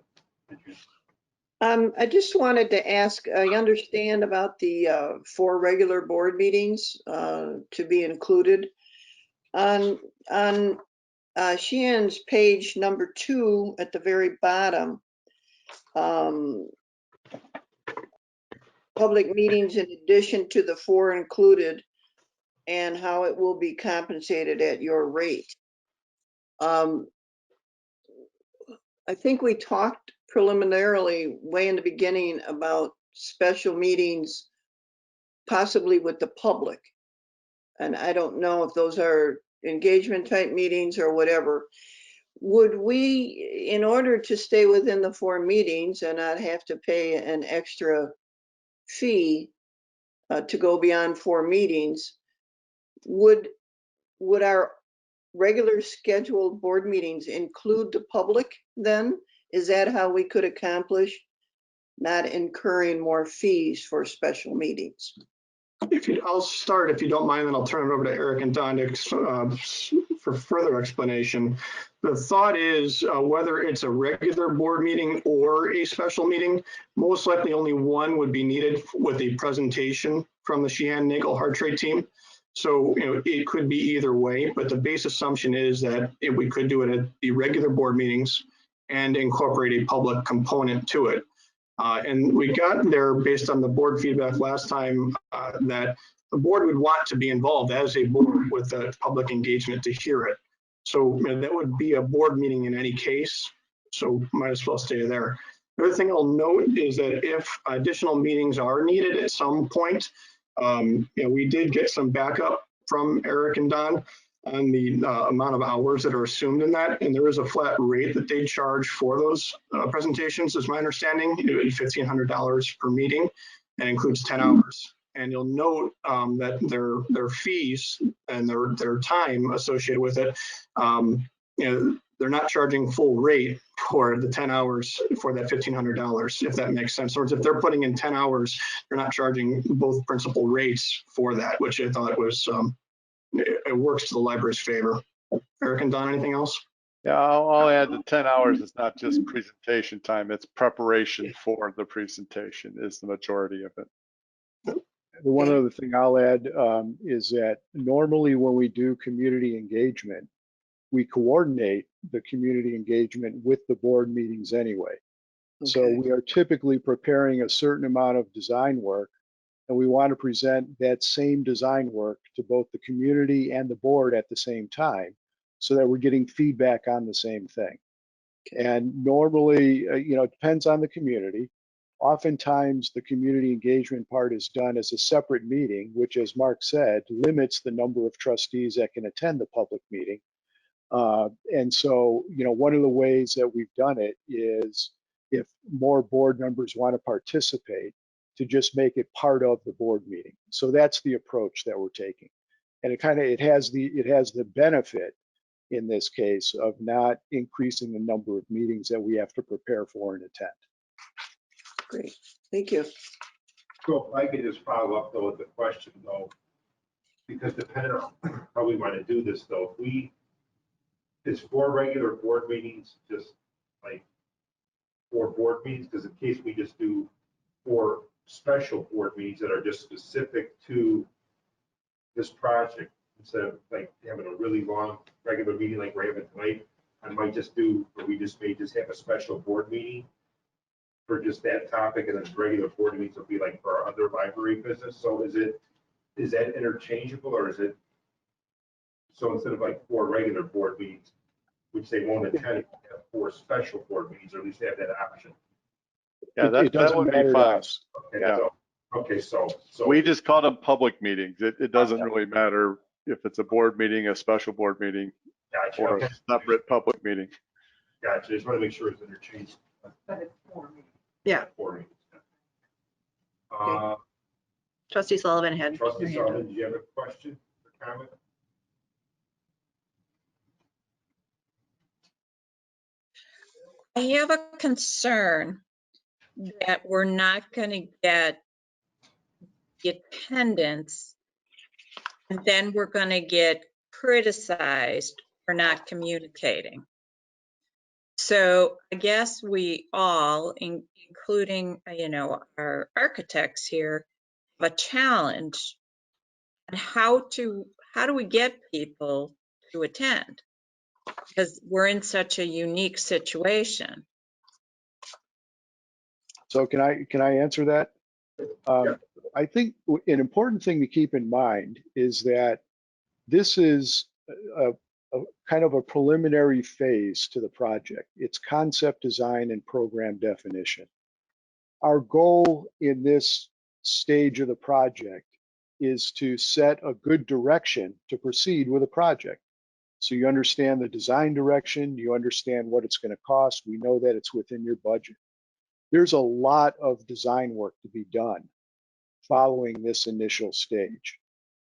I just wanted to ask, I understand about the 4 regular board meetings to be included. On Sheehan's page number 2 at the very bottom, public meetings in addition to the 4 included and how it will be compensated at your rate. I think we talked preliminarily way in the beginning about special meetings, possibly with the public. and I don't know if those are engagement type meetings or whatever, would we, in order to stay within the 4 meetings and not have to pay an extra fee to go beyond 4 meetings, would our regular scheduled board meetings include the public then? Is that how we could accomplish not incurring more fees for special meetings? I'll start if you don't mind, then I'll turn it over to Eric and Don for further explanation. The thought is whether it's a regular board meeting or a special meeting, most likely only one would be needed with a presentation from the Sheehan Nagel Hard Trade team. So it could be either way, but the base assumption is that we could do it at the regular board meetings and incorporate a public component to it. And we got there based on the board feedback last time that the board would want to be involved as a board with the public engagement to hear it. So that would be a board meeting in any case. So might as well stay there. The other thing I'll note is that if additional meetings are needed at some point, we did get some backup from Eric and Don on the amount of hours that are assumed in that. And there is a flat rate that they charge for those presentations, is my understanding. It would be $1,500 per meeting and includes 10 hours. And you'll note that their fees and their time associated with it, they're not charging full rate for the 10 hours for that $1,500, if that makes sense. Or if they're putting in 10 hours, they're not charging both principal rates for that, which I thought was, it works to the library's favor. Eric and Don, anything else? Yeah, I'll add the 10 hours is not just presentation time, it's preparation for the presentation is the majority of it. The one other thing I'll add is that normally when we do community engagement, we coordinate the community engagement with the board meetings anyway. Okay. So we are typically preparing a certain amount of design work, and we want to present that same design work to both the community and the board at the same time so that we're getting feedback on the same thing. Okay. And normally, it depends on the community. Oftentimes, the community engagement part is done as a separate meeting, which, as Mark said, limits the number of trustees that can attend the public meeting. And so, one of the ways that we've done it is if more board members want to participate, to just make it part of the board meeting. So that's the approach that we're taking. And it has the benefit in this case of not increasing the number of meetings that we have to prepare for and attend. Great, thank you. So if I could just follow up though with the question though, because depending on how we want to do this though, is 4 regular board meetings just like 4 board meetings? Because in case we just do 4 special board meetings that are just specific to this project, instead of like having a really long regular meeting like we're having tonight, I might just do, or we just may just have a special board meeting for just that topic, and then regular board meetings will be like for our other library business. So is that interchangeable, or is it, so instead of like 4 regular board meetings, which they won't attend, have 4 special board meetings, or at least have that option? Yeah, that would be fine. Okay, yeah. So we just call them public meetings. It doesn't really matter if it's a board meeting, a special board meeting, gotcha, or a separate public meeting. Gotcha. Just want to make sure it's interchangeable. But it's 4 meetings. Yeah. 4 meetings. Trustee Sullivan had. Trustee Sullivan, do you have a question or comment? I have a concern that we're not going to get the attendance, and then we're going to get criticized for not communicating. So I guess we all, including, our architects here, have a challenge on how do we get people to attend? Because we're in such a unique situation. So can I answer that? Yeah. I think an important thing to keep in mind is that this is a kind of a preliminary phase to the project. It's concept design and program definition. Our goal in this stage of the project is to set a good direction to proceed with a project. So you understand the design direction, you understand what it's going to cost. We know that it's within your budget. There's a lot of design work to be done following this initial stage.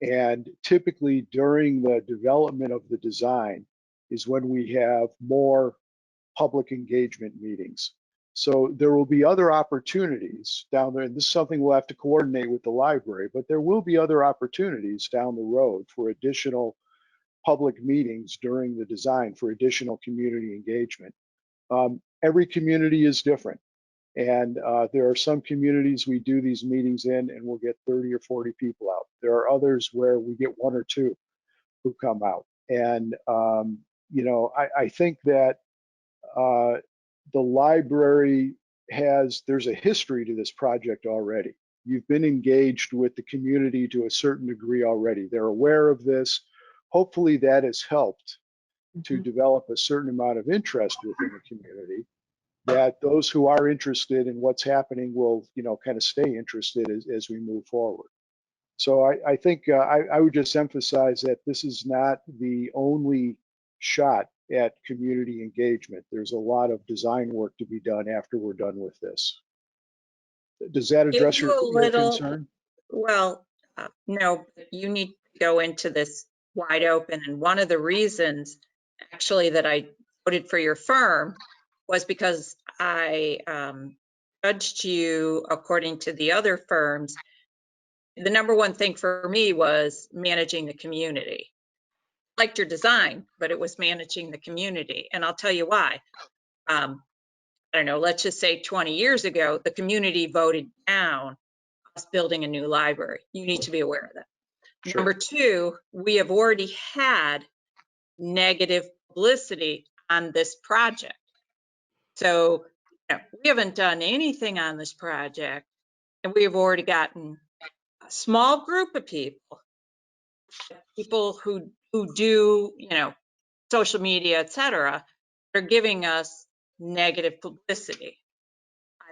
And typically during the development of the design is when we have more public engagement meetings. So there will be other opportunities down there, and this is something we'll have to coordinate with the library, but there will be other opportunities down the road for additional public meetings during the design for additional community engagement. Every community is different. And there are some communities we do these meetings in and we'll get 30 or 40 people out. There are others where we get 1 or 2 who come out. And, you know, I think that the library there's a history to this project already. You've been engaged with the community to a certain degree already. They're aware of this. Hopefully that has helped to develop a certain amount of interest within the community, that those who are interested in what's happening will, you know, kind of stay interested as we move forward. So I think I would just emphasize that this is not the only shot at community engagement. There's a lot of design work to be done after we're done with this. Does that address your concern? Well, no, you need to go into this wide open. And one of the reasons actually that I voted for your firm was because I judged you according to the other firms. The number one thing for me was managing the community. I liked your design, but it was managing the community. And I'll tell you why. I don't know, let's just say 20 years ago, the community voted down us building a new library. You need to be aware of that. Sure. Number two, we have already had negative publicity on this project. So you know, we haven't done anything on this project, and we have already gotten a small group of people who do, you know, social media, etc., are giving us negative publicity.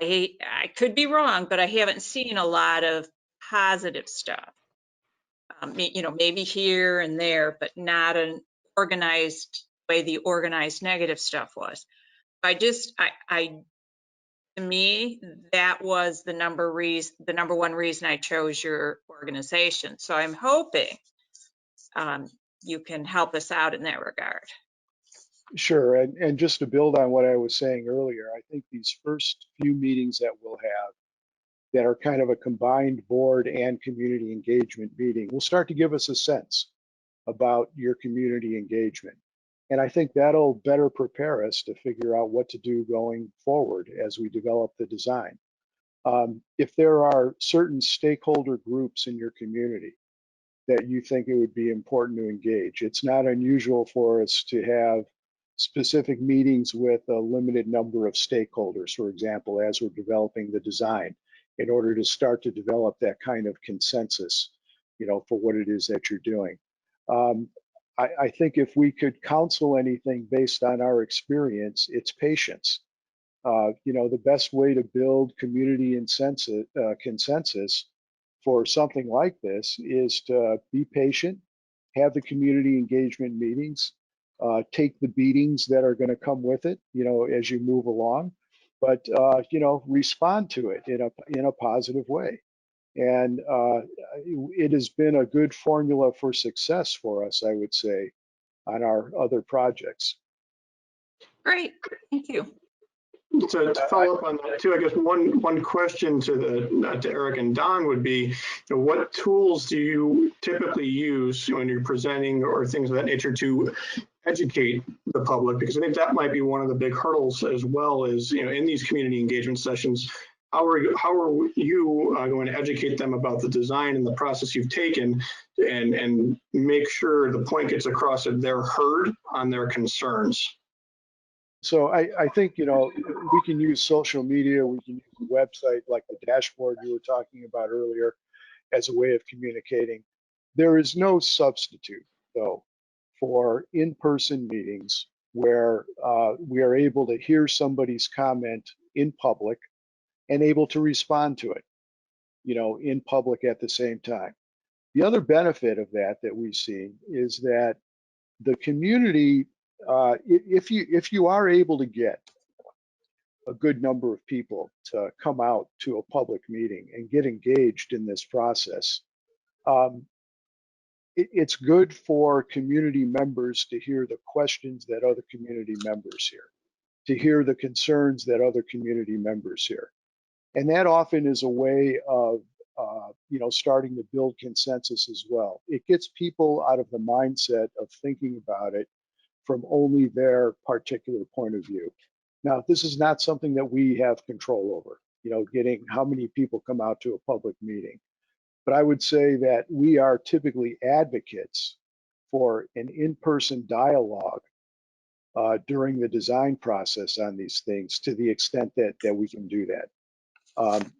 I could be wrong, but I haven't seen a lot of positive stuff. You know, maybe here and there, but not an organized way the organized negative stuff was. To me, that was the number one reason I chose your organization. So I'm hoping you can help us out in that regard. Sure, and just to build on what I was saying earlier, I think these first few meetings that we'll have that are kind of a combined board and community engagement meeting will start to give us a sense about your community engagement. And I think that'll better prepare us to figure out what to do going forward as we develop the design. If there are certain stakeholder groups in your community that you think it would be important to engage, it's not unusual for us to have specific meetings with a limited number of stakeholders, for example, as we're developing the design, in order to start to develop that kind of consensus, you know, for what it is that you're doing. I think if we could counsel anything based on our experience, it's patience. You know, the best way to build community consensus for something like this is to be patient, have the community engagement meetings, take the beatings that are going to come with it, you know, as you move along, but you know, respond to it in a positive way. And it has been a good formula for success for us, I would say, on our other projects. Great, thank you. So to follow up on that too, I guess one question to Eric and Don would be, you know, what tools do you typically use when you're presenting or things of that nature to educate the public? Because I think that might be one of the big hurdles as well, as, you know, in these community engagement sessions, how are you going to educate them about the design and the process you've taken and make sure the point gets across that they're heard on their concerns? So I think, you know, we can use social media, we can use the website like the dashboard you were talking about earlier as a way of communicating. There is no substitute, though, for in-person meetings where we are able to hear somebody's comment in public and able to respond to it, you know, in public at the same time. The other benefit of that we've seen is that the community, if you are able to get a good number of people to come out to a public meeting and get engaged in this process, it's good for community members to hear the questions that other community members hear, to hear the concerns that other community members hear. And that often is a way of starting to build consensus as well. It gets people out of the mindset of thinking about it from only their particular point of view. Now, this is not something that we have control over, getting how many people come out to a public meeting. But I would say that we are typically advocates for an in-person dialogue during the design process on these things, to the extent that we can do that.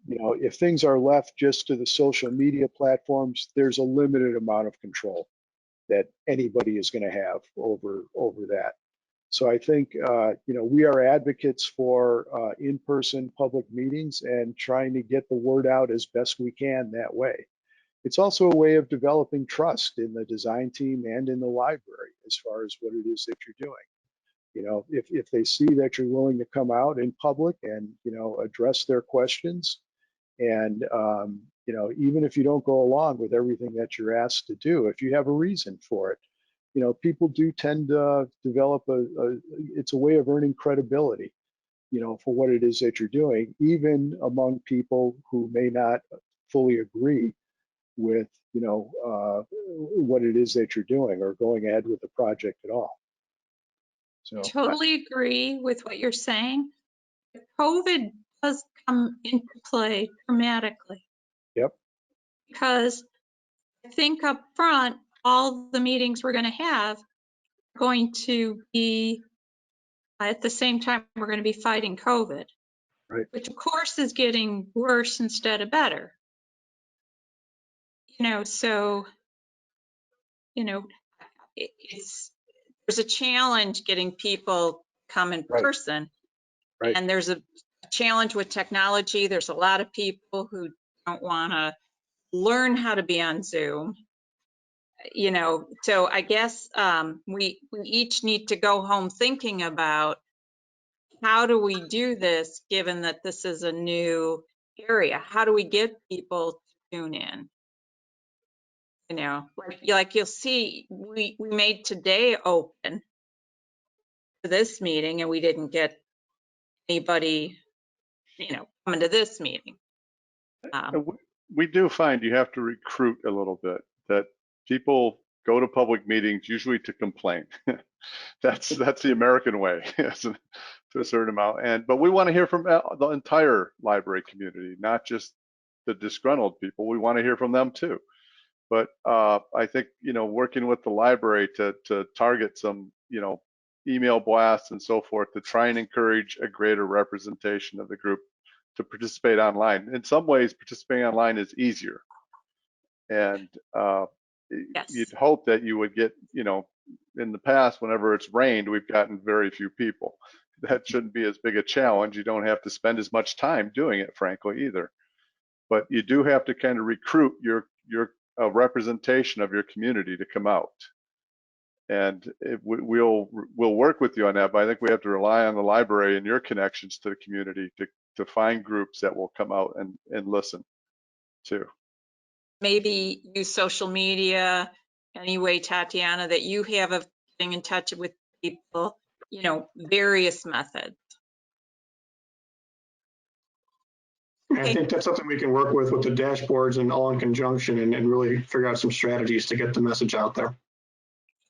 If things are left just to the social media platforms, there's a limited amount of control that anybody is going to have over that. So I think we are advocates for in-person public meetings and trying to get the word out as best we can that way. It's also a way of developing trust in the design team and in the library as far as what it is that you're doing. If they see that you're willing to come out in public and address their questions, and even if you don't go along with everything that you're asked to do, if you have a reason for it, people do tend to develop it's a way of earning credibility, for what it is that you're doing, even among people who may not fully agree with, what it is that you're doing or going ahead with the project at all. So Totally agree with what you're saying. COVID does come into play dramatically. Yep. Because I think up front, all the meetings we're going to have are going to be at the same time we're going to be fighting COVID, right. Which of course is getting worse instead of better. So, there's a challenge getting people come in person. Right. And there's a challenge with technology. There's a lot of people who don't want to learn how to be on Zoom. So I guess we each need to go home thinking about how do we do this, given that this is a new area? How do we get people to tune in? Like you'll see, we made today open for this meeting, and we didn't get anybody, coming to this meeting. We do find you have to recruit a little bit, that people go to public meetings usually to complain. That's the American way to a certain amount. But we want to hear from the entire library community, not just the disgruntled people. We want to hear from them too. But I think, working with the library to target some, email blasts and so forth to try and encourage a greater representation of the group to participate online. In some ways, participating online is easier. And Yes. You'd hope that you would get, in the past, whenever it's rained, we've gotten very few people. That shouldn't be as big a challenge. You don't have to spend as much time doing it, frankly, either. But you do have to kind of recruit your representation of your community to come out. And we'll work with you on that, but I think we have to rely on the library and your connections to the community to find groups that will come out and listen too. Maybe use social media anyway, Tatiana, that you have of getting in touch with people, various methods. I think that's something we can work with the dashboards and all in conjunction and really figure out some strategies to get the message out there.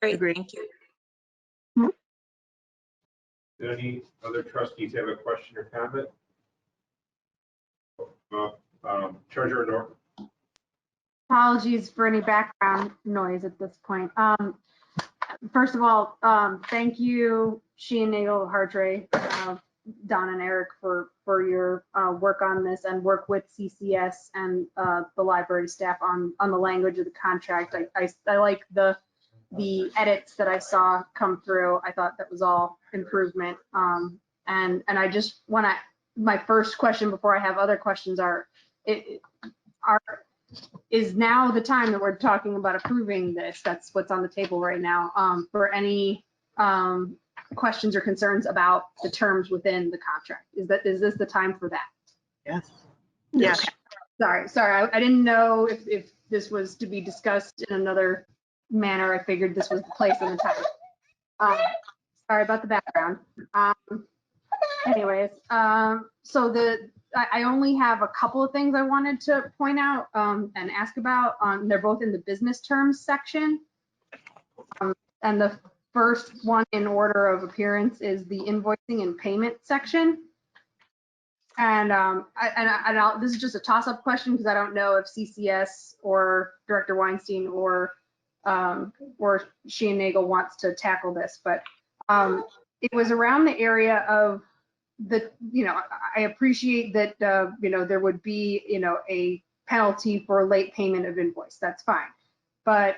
Great, thank you. Do any other trustees have a question or comment? Treasurer Norton. Apologies for any background noise at this point. First of all, thank you, Sheen, Nagel, Hartray, Don and Eric for your work on this, and work with CCS and the library staff on the language of the contract. I like the edits that I saw come through. I thought that was all improvement. And I just want to, my first question before I have other questions is is now the time that we're talking about approving this. That's what's on the table right now. For any questions or concerns about the terms within the contract, is this the time for that? Yes. Yes. Sorry, I didn't know if this was to be discussed in another manner. I figured this was the place and the time. Sorry about the background. Anyways, so I only have a couple of things I wanted to point out and ask about. They're both in the business terms section. And the first one in order of appearance is the invoicing and payment section. And this is just a toss-up question because I don't know if CCS or Director Weinstein or Sheehan Nagel wants to tackle this, but it was around the area of I appreciate that, there would be, a penalty for late payment of invoice. That's fine. But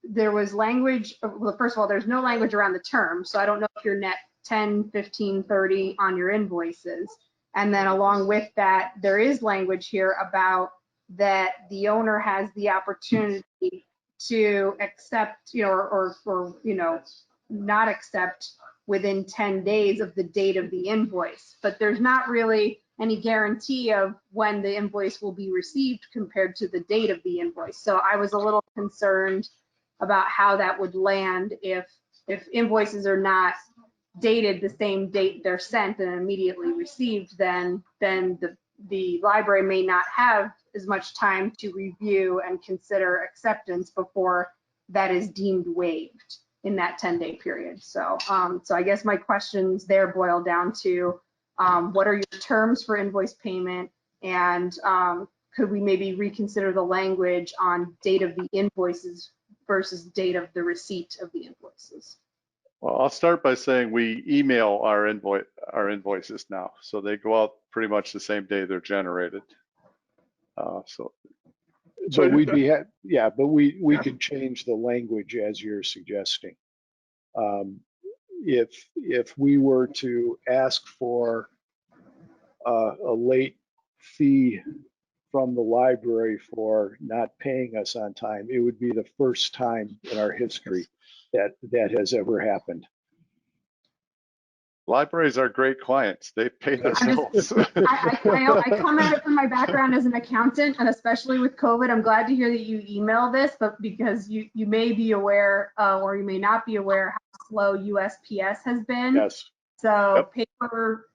there was language, well, first of all, there's no language around the term. So I don't know if you're net 10, 15, 30 on your invoices. And then along with that, there is language here about that the owner has the opportunity to accept, or not accept within 10 days of the date of the invoice. But there's not really any guarantee of when the invoice will be received compared to the date of the invoice. So I was a little concerned about how that would land if invoices are not dated the same date they're sent and immediately received, then the library may not have as much time to review and consider acceptance before that is deemed waived in that 10-day period. So I guess my questions there boil down to what are your terms for invoice payment, and could we maybe reconsider the language on date of the invoices versus date of the receipt of the invoices? Well, I'll start by saying we email our invoices now, so they go out pretty much the same day they're generated. So we'd be, but we could change the language as you're suggesting. If we were to ask for a late fee from the library for not paying us on time, it would be the first time in our history that has ever happened. Libraries are great clients. They pay their bills. I come at it from my background as an accountant, and especially with COVID, I'm glad to hear that you email this, but because you may be aware or you may not be aware how slow USPS has been. Yes. So paper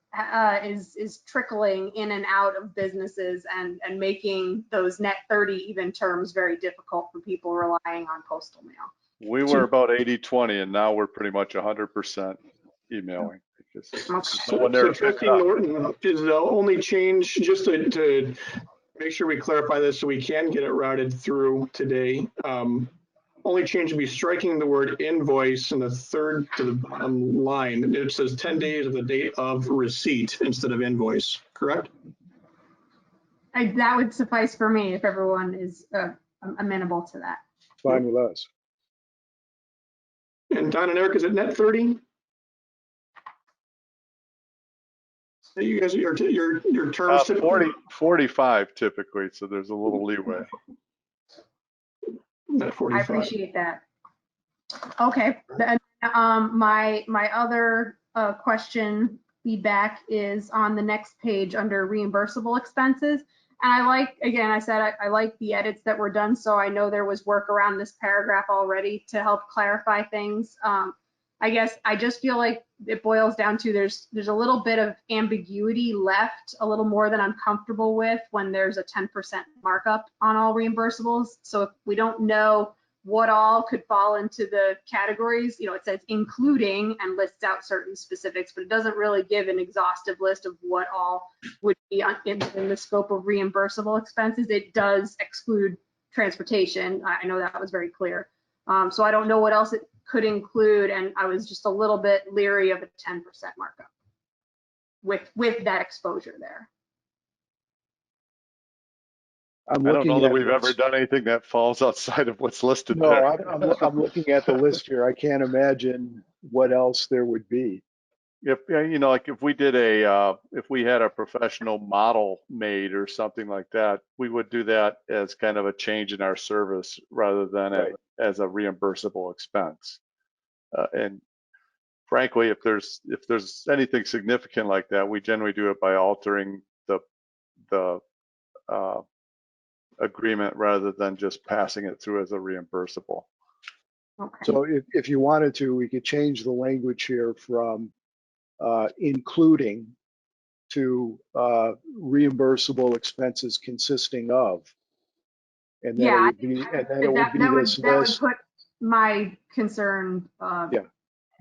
is trickling in and out of businesses and making those net 30 even terms very difficult for people relying on postal mail. We were about 80-20, and now we're pretty much 100% emailing. So Trustee Norton, is the only change, just to make sure we clarify this so we can get it routed through today, only change would be striking the word invoice in the third to the bottom line. It says 10 days of the date of receipt instead of invoice, correct? That would suffice for me if everyone is amenable to that. Fine with us. And Don and Eric, is it net 30? So you guys, your terms typically 45 typically, so there's a little leeway. Net 45. I appreciate that. Okay, then my other question feedback is on the next page under reimbursable expenses. And I like the edits that were done, so I know there was work around this paragraph already to help clarify things. I guess I just feel like it boils down to there's a little bit of ambiguity left, a little more than I'm comfortable with when there's a 10% markup on all reimbursables. So if we don't know what all could fall into the categories, it says including and lists out certain specifics, but it doesn't really give an exhaustive list of what all would be in the scope of reimbursable expenses. It does exclude transportation. I know that was very clear. So I don't know what else it could include, and I was just a little bit leery of a 10% markup with that exposure there. I don't know that we've ever done anything that falls outside of what's listed No, there. I'm looking at the list here. I can't imagine what else there would be. If, you know, like if we did a, if we had a professional model made or something like that, we would do that as kind of a change in our service rather than Right. as a reimbursable expense. And frankly, if there's anything significant like that, we generally do it by altering the agreement rather than just passing it through as a reimbursable. Okay. So if you wanted to, we could change the language here from including to reimbursable expenses consisting of. And then it Yeah, would be, and then it would be this that would list. put my concern. Yeah.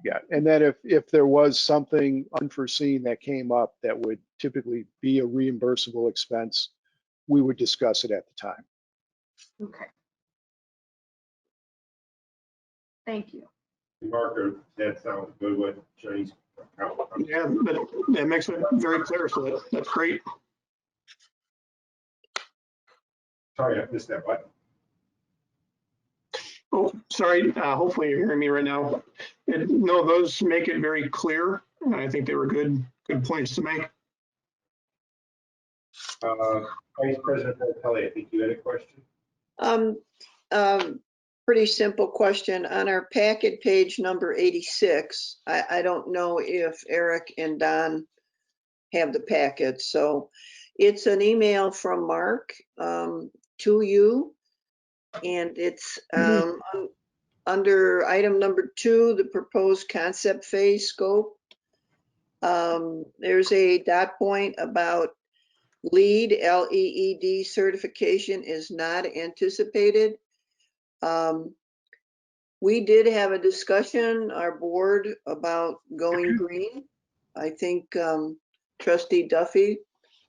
Yeah, and then if there was something unforeseen that came up that would typically be a reimbursable expense, we would discuss it at the time. Okay. Thank you. Mark, that sounds good with Jenny's. Yeah, that makes it very clear, so that's great. Sorry, I missed that button. Oh, sorry, hopefully you're hearing me right now. No, those make it very clear, and I think they were good points to make. Vice President Kelly, I think you had a question. Pretty simple question. On our packet page number 86, I don't know if Eric and Don have the packet. So it's an email from Mark to you. And it's under item number 2, the proposed concept phase scope. There's a dot point about LEED, LEED certification is not anticipated. We did have a discussion, our board, about going green. I think Trustee Duffy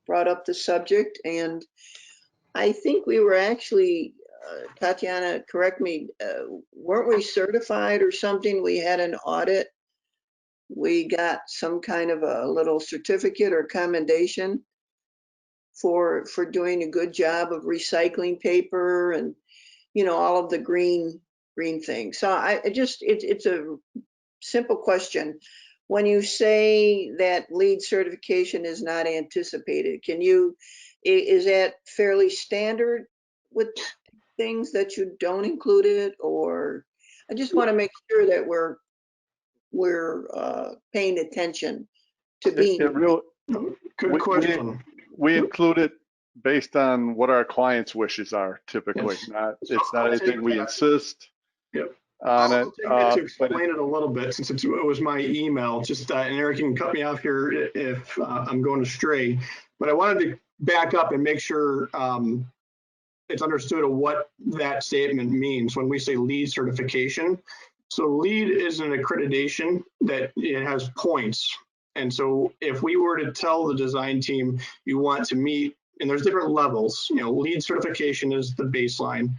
brought up the subject, and I think we were actually, Tatiana, correct me, weren't we certified or something? We had an audit. We got some kind of a little certificate or commendation for doing a good job of recycling paper and, you know, all of the green things. So it's a simple question. When you say that LEED certification is not anticipated, is that fairly standard with things that you don't include it? Or I just want to make sure that we're paying attention to being. Good question. We include it based on what our clients' wishes are typically. Yes. It's not anything we insist Yep. on it. To explain it a little bit, since it was my email, just and Eric can cut me off here if I'm going astray, but I wanted to back up and make sure it's understood of what that statement means when we say LEED certification. So LEED is an accreditation that it has points. And so if we were to tell the design team you want to meet, and there's different levels, you know, LEED certification is the baseline,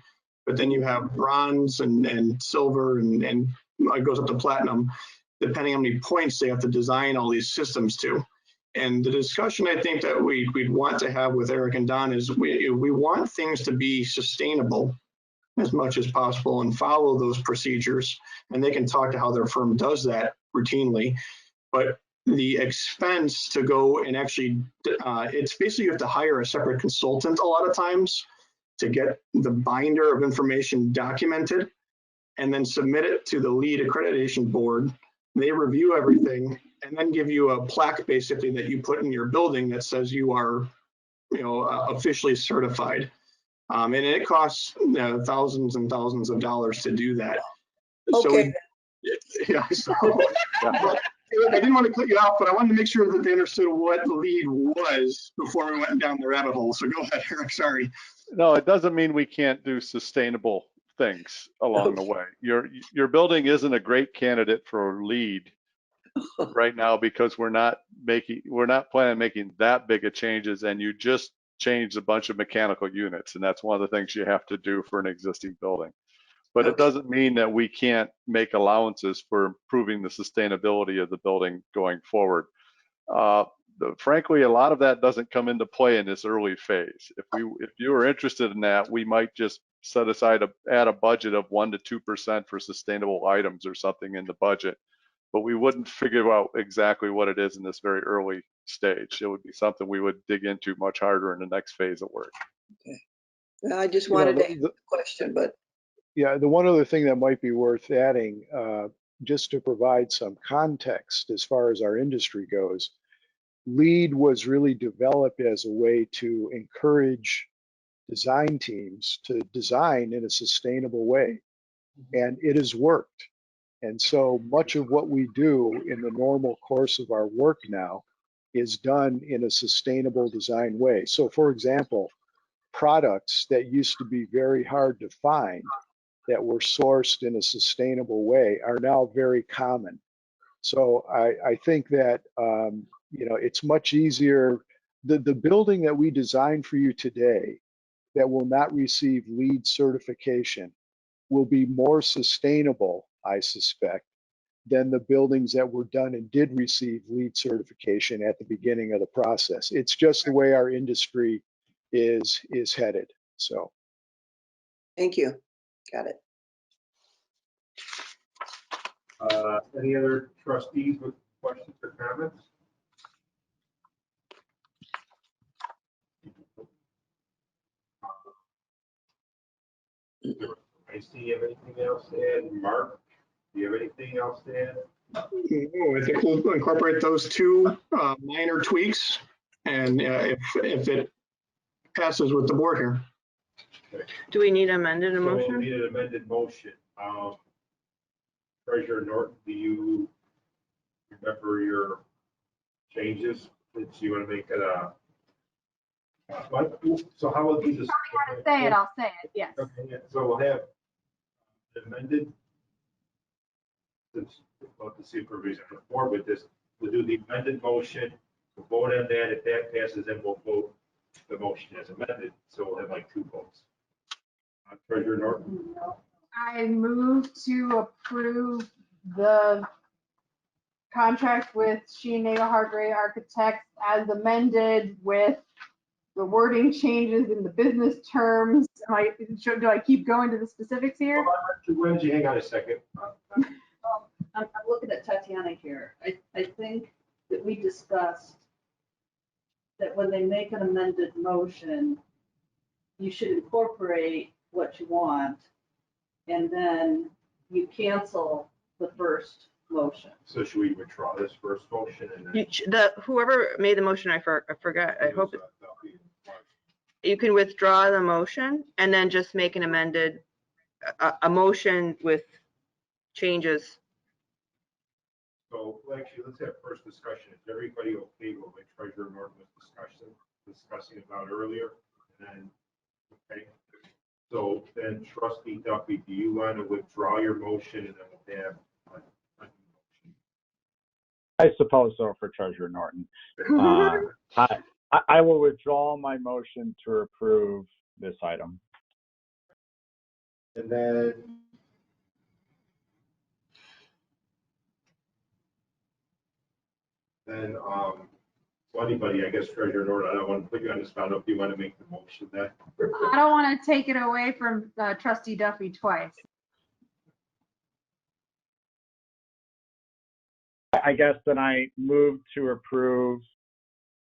but then you have bronze and silver and it goes up to platinum, depending on how many points they have to design all these systems to. And the discussion I think that we'd want to have with Eric and Don is we want things to be sustainable as much as possible and follow those procedures. And they can talk to how their firm does that routinely. But the expense to go and actually, it's basically you have to hire a separate consultant a lot of times to get the binder of information documented and then submit it to the LEED accreditation board. They review everything and then give you a plaque basically that you put in your building that says you are, you know, officially certified. And it costs thousands and thousands of dollars to do that. Okay. So yeah, so I didn't want to cut you off, but I wanted to make sure that they understood what the LEED was before we went down the rabbit hole. So go ahead, Eric, sorry. No, it doesn't mean we can't do sustainable things along the way. Your building isn't a great candidate for LEED right now because we're not planning on making that big of changes, and you just changed a bunch of mechanical units, and that's one of the things you have to do for an existing building. But it doesn't mean that we can't make allowances for improving the sustainability of the building going forward. Frankly, a lot of that doesn't come into play in this early phase. If you are interested in that, we might just set aside add a budget of 1% to 2% for sustainable items or something in the budget but we wouldn't figure out exactly what it is in this very early stage. It would be something we would dig into much harder in the next phase of work. I just You know, wanted to ask the question, but Yeah, the one other thing that might be worth adding, just to provide some context as far as our industry goes, LEED was really developed as a way to encourage design teams to design in a sustainable way, and it has worked. And so much of what we do in the normal course of our work now is done in a sustainable design way. So for example, products that used to be very hard to find that were sourced in a sustainable way are now very common. So I think that you know, it's much easier. The building that we designed for you today that will not receive LEED certification will be more sustainable, I suspect, than the buildings that were done and did receive LEED certification at the beginning of the process. It's just the way our industry is headed. So thank you. Got it. Any other trustees with questions or comments? I see you have anything else to add? Mark, do you have anything else to add? No, I think we'll incorporate those two minor tweaks, and if it passes with the board here. Do we need amended So we'll motion? need an amended motion. Treasurer Norton, do you remember your changes? Did you want to make it a? So how will you just? Say it, I'll say it, yes. Okay, yeah, so we'll have amended. Since we'll have to see if everybody's on board with this, we'll do the amended motion, we'll vote on that. If that passes, then we'll vote the motion as amended. So we'll have like 2 votes. Treasurer Norton, I move to approve the contract with Sheehan Nagle Hargrave Architects as amended with the wording changes in the business terms. Do I keep going to the specifics here? why don't you hang on a second? I'm looking at Tatiana here. I think that we discussed that when they make an amended motion, you should incorporate what you want, and then you cancel the first motion. So should we withdraw this first motion and then? Whoever made the motion, I forgot, I hope you can withdraw the motion and then just make an amended, a motion with changes. So actually, let's have first discussion. Is everybody okay with what Treasurer Norton was discussing about earlier? And then, okay. So then Trustee Duffy, do you want to withdraw your motion and then we'll have a new motion? I suppose so for Treasurer Norton. I will withdraw my motion to approve this item. And then so anybody, I guess Treasurer Norton, I don't want to put you on the spot if you want to make the motion then. I don't want to take it away from Trustee Duffy twice. I guess then I move to approve,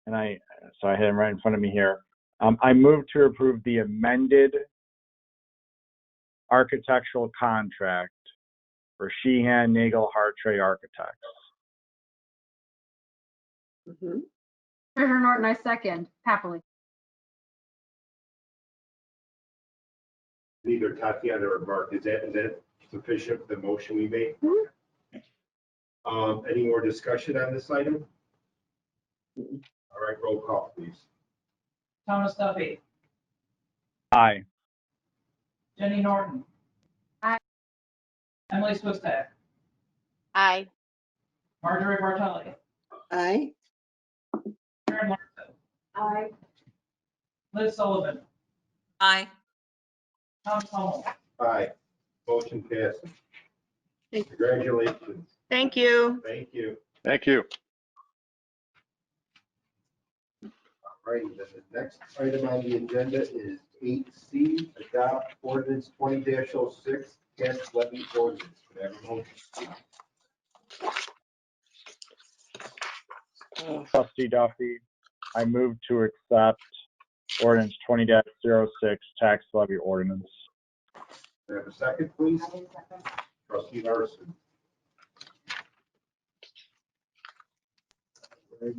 and so I had him right in front of me here. I move to approve the amended architectural contract for Sheehan Nagle Hartrey Architects. Mhm. Treasurer Norton, I second, happily. Neither Tatiana or Mark, is that sufficient for the motion we made? Any more discussion on this item? All right, roll call, please. Thomas Duffy, Aye. Jenny Norton. Aye. Emily Swistak, Aye. Marjorie Bartelli, Aye. Karen Larson, Aye. Liz Sullivan, Aye. Thomas Hummel. Aye. Motion passes. Congratulations. Thank you. Thank you. Thank you. All right, then the next item on the agenda is 8C, adopt ordinance 20-06, tax levy ordinance. Can I have a motion? Trustee Duffy, I move to accept ordinance 20-06 tax levy ordinance. Do I have a second, please? Trustee Larson.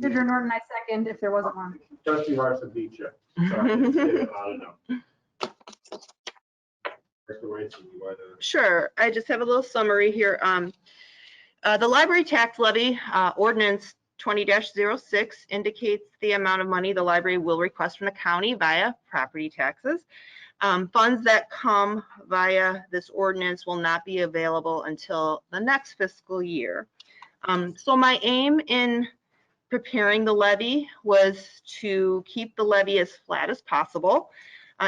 Pedro Norton, I second if there wasn't one. Trustee Larson beat you. Sorry, I didn't say it loud enough. Mr. Ransom, you want to? Sure, I just have a little summary here. The library tax levy ordinance 20-06 indicates the amount of money the library will request from the county via property taxes. Funds that come via this ordinance will not be available until the next fiscal year. So my aim in preparing the levy was to keep the levy as flat as possible.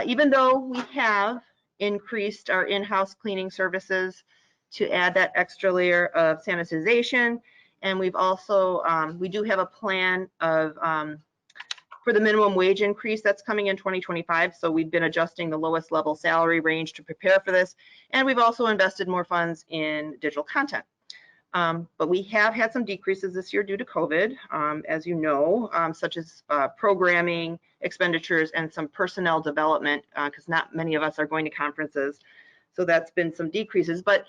Even though we have increased our in-house cleaning services to add that extra layer of sanitization. And we've also, we do have a plan of, for the minimum wage increase that's coming in 2025. So we've been adjusting the lowest level salary range to prepare for this. And we've also invested more funds in digital content. But we have had some decreases this year due to COVID, as you know, such as programming expenditures and some personnel development, because not many of us are going to conferences. So that's been some decreases. But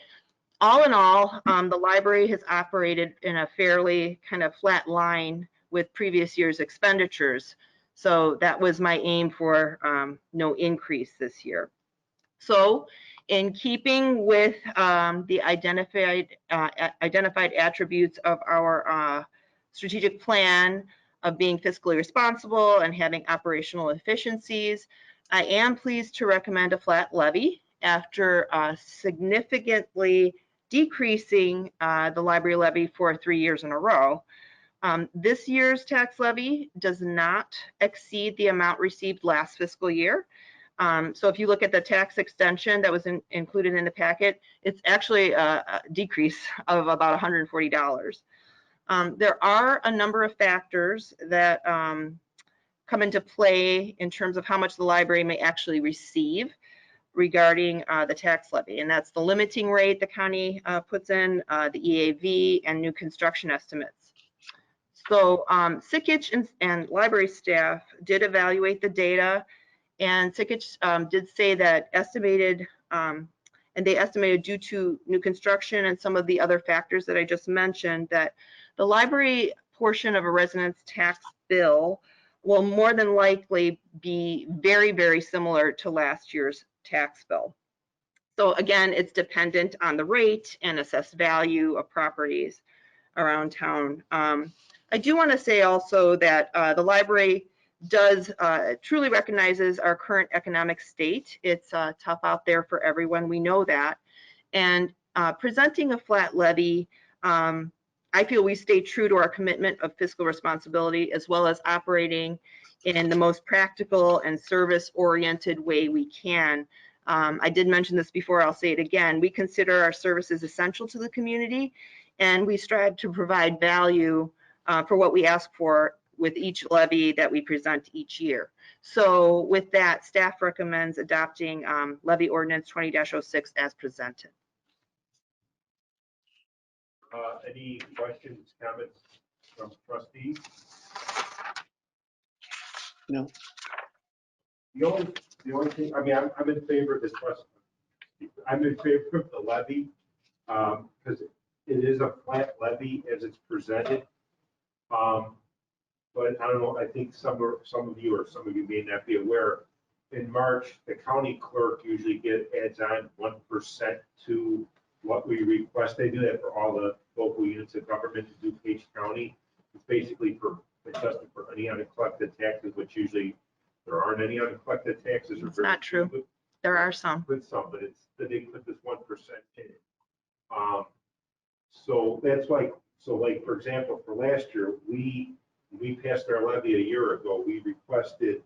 all in all, the library has operated in a fairly kind of flat line with previous year's expenditures. So that was my aim for no increase this year. So in keeping with the identified attributes of our strategic plan of being fiscally responsible and having operational efficiencies, I am pleased to recommend a flat levy after significantly decreasing the library levy for 3 years in a row. This year's tax levy does not exceed the amount received last fiscal year. So if you look at the tax extension that was included in the packet, it's actually a decrease of about $140. There are a number of factors that come into play in terms of how much the library may actually receive regarding the tax levy, and that's the limiting rate the county puts in, the EAV, and new construction estimates. So SICH and library staff did evaluate the data, and SICH did say that estimated, and they estimated due to new construction and some of the other factors that I just mentioned, that the library portion of a resident's tax bill will more than likely be very, very similar to last year's tax bill. So again, it's dependent on the rate and assessed value of properties around town. I do want to say also that the library does truly recognizes our current economic state. It's tough out there for everyone, we know that. And presenting a flat levy, I feel we stay true to our commitment of fiscal responsibility, as well as operating in the most practical and service-oriented way we can. I did mention this before, I'll say it again. We consider our services essential to the community, and we strive to provide value for what we ask for with each levy that we present each year. So with that, staff recommends adopting levy ordinance 20-06 as presented. Any questions, comments from trustees? No. The only thing, I mean, I'm in favor of this question. I'm in favor of the levy because it is a flat levy as it's presented. But I don't know, I think some of you may not be aware, in March, the county clerk usually adds on 1% to what we request. They do that for all the local units of government in DuPage County. It's basically for adjusting for any uncollected taxes, which usually there aren't any uncollected taxes. It's not true. There are some. With some, but it's that they put this 1% in. So that's like, for example, for last year, we passed our levy a year ago. We requested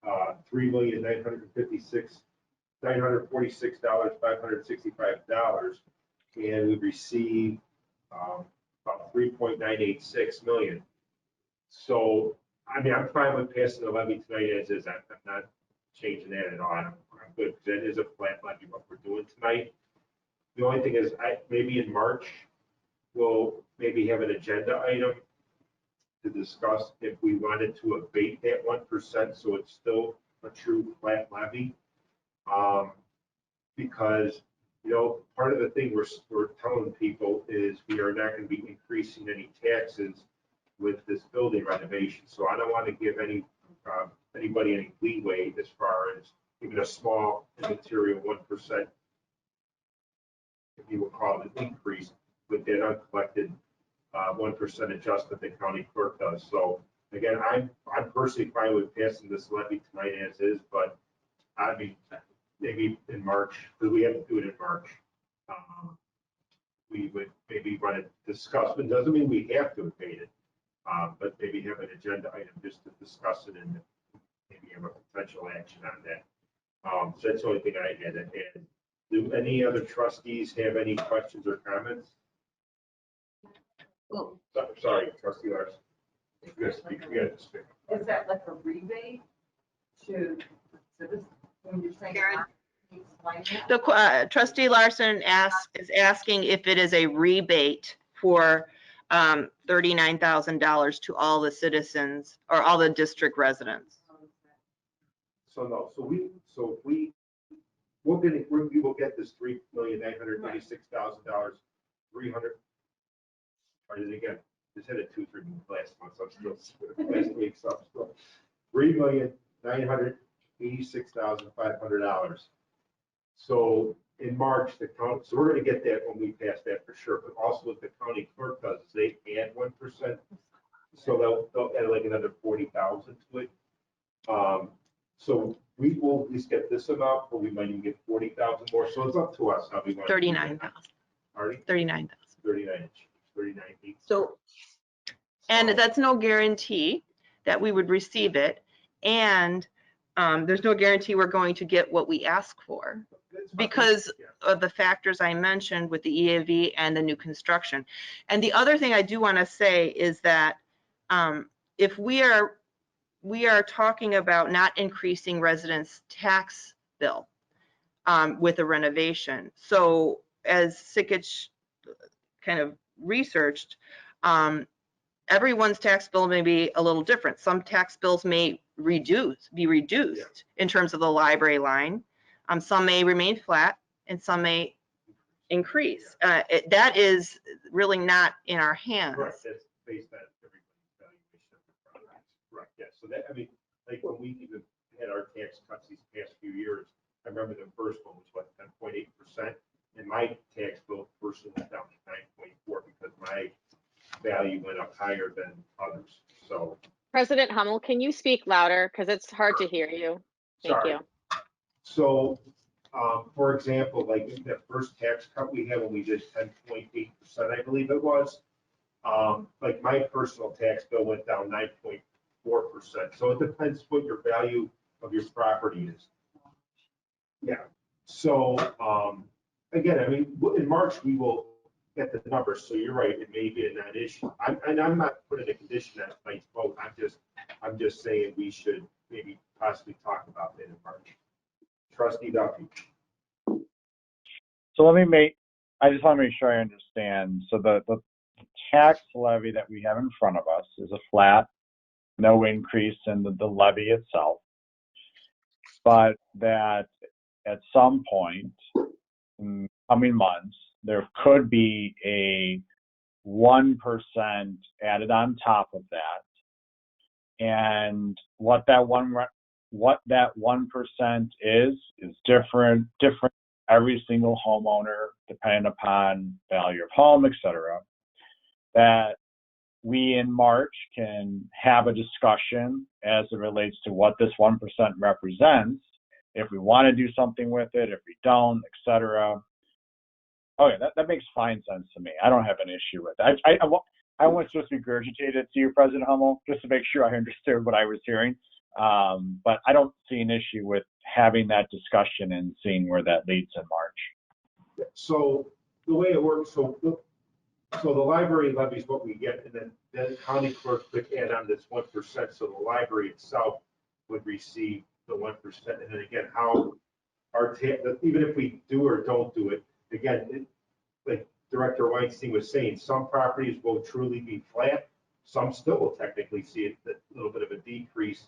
$3,946,565, and we received about 3.986 million. So, I mean, I'm fine with passing the levy tonight as is. I'm not changing that at all. I'm good because that is a flat levy what we're doing tonight. The only thing is, maybe in March we'll maybe have an agenda item to discuss if we wanted to abate that 1%, so it's still a true flat levy. Because, you know, part of the thing we're telling people is we are not going to be increasing any taxes with this building renovation. So I don't want to give anybody any leeway as far as even a small immaterial 1%, if you would call it an increase, with that uncollected 1% adjustment the county clerk does. So again, I'm personally fine with passing this levy tonight as is, but I mean, maybe in March, because we have to do it in March. We would maybe want to discuss, it doesn't mean we have to abate it, but maybe have an agenda item just to discuss it and maybe have a potential action on that. So that's the only thing I had to add. Do any other trustees have any questions or comments? Well, Sorry, trustee Larson. You gotta speak. You gotta speak. Is that like a rebate to citizens when you're saying? Karen? Can you explain that? The trustee Larson is asking if it is a rebate for $39,000 to all the citizens or all the district residents. So no, we will get this $3,986,000, 300. Try it again. Just hit it 2-3 last month. So I'm still last week. So I'm still $3,986,500. So in March, the county. So we're going to get that when we pass that for sure. But also what the county clerk does is they add 1%. So they'll add like another 40,000 to it. So we will at least get this amount, or we might even get 40,000 more. So it's up to us how we want to do that. 39,000. Already? 39,000. 39. So, and that's no guarantee that we would receive it. And there's no guarantee we're going to get what we ask for because of the factors I mentioned with the EAV and the new construction. And the other thing I do want to say is that if we are talking about not increasing residents' tax bill with a renovation. So as Sikich kind of researched, everyone's tax bill may be a little different. Some tax bills may be reduced in terms of the library line. Some may remain flat and some may increase. That is really not in our hands. Correct. That's based on everybody's valuation of the project. Right. Yeah. So that, I mean, like when we even had our tax cuts these past few years, I remember the first one was what, 10.8%, and my tax bill personally went down to 9.4 because my value went up higher than others. So. President Hummel, can you speak louder? Because it's hard to hear you. Thank Sorry. you. So, for example, like the first tax cut we had when we did 10.8%, I believe it was, like my personal tax bill went down 9.4%. So it depends what your value of your property is. Yeah. So, again, I mean, in March, we will get the numbers. So you're right, it may be a non-issue. I'm not putting a condition that might vote. I'm just saying we should maybe possibly talk about that in March. Trustee Duffy. So I just want to make sure I understand. So the tax levy that we have in front of us is a flat, no increase in the levy itself, but that at some point in coming months, there could be a 1% added on top of that. And what that 1% is different every single homeowner, depending upon value of home, et cetera. That we in March can have a discussion as it relates to what this 1% represents, if we want to do something with it, if we don't, et cetera. Okay, that makes fine sense to me. I don't have an issue with it. I want to just regurgitate it to you, President Hummel, just to make sure I understood what I was hearing. But I don't see an issue with having that discussion and seeing where that leads in March. So the way it works, so the library levy is what we get, and then the county clerk could add on this 1%. So the library itself would receive the 1%. And then again, how our even if we do or don't do it, again, like Director Weinstein was saying, some properties will truly be flat. some still will technically see a little bit of a decrease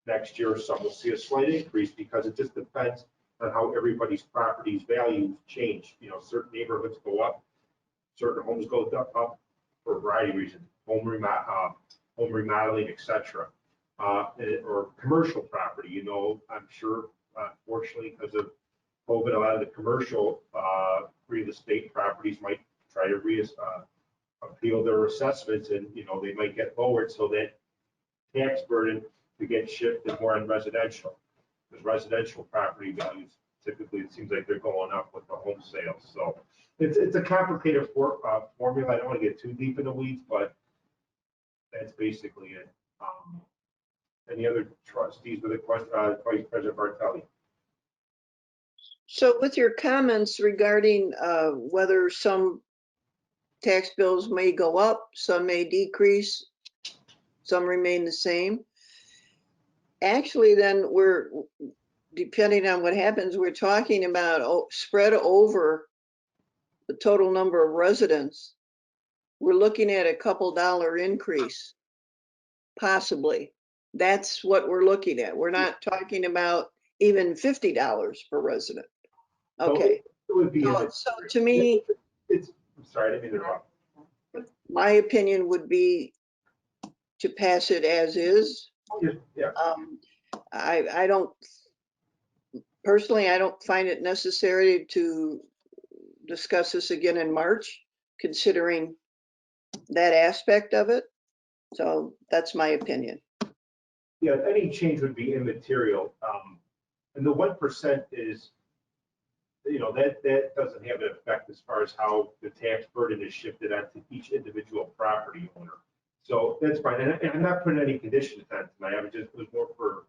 next year. Some will see a slight increase because it just depends on how everybody's property's values change. You know, certain neighborhoods go up, certain homes go up for a variety of reasons, home remodeling, et cetera. Or commercial property, you know, I'm sure, unfortunately, because of COVID, a lot of the commercial real estate properties might try to appeal their assessments, and, you know, they might get lowered so that tax burden to get shifted more on residential. Because residential property values, typically, it seems like they're going up with the home sales. So it's a complicated formula. I don't want to get too deep in the weeds, but that's basically it. Any other trustees with a question? Vice President Bartelli. So with your comments regarding whether some tax bills may go up, some may decrease, some remain the same. Actually, then we're, depending on what happens, we're talking about spread over the total number of residents. We're looking at a couple dollar increase, possibly. That's what we're looking at. We're not talking about even $50 per resident. Okay. So it would be. So to me, I'm sorry, I didn't mean to interrupt. my opinion would be to pass it as is. Yeah. I don't, personally, I don't find it necessary to discuss this again in March, considering that aspect of it. So that's my opinion. Yeah, any change would be immaterial. And the 1% is, you know, that doesn't have an effect as far as how the tax burden is shifted onto each individual property owner. So that's fine. And I'm not putting any conditions on tonight. I it was more for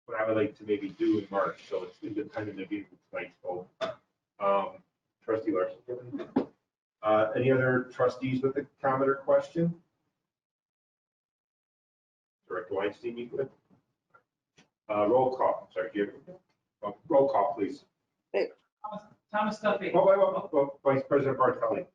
what I would like to maybe do in March. So it's independent of you tonight's vote. Trustee Larson. Any other trustees with a comment or question? Director Weinstein, you good? Roll call. Sorry, roll call, please. Thomas Duffy. Vice President Bartelli.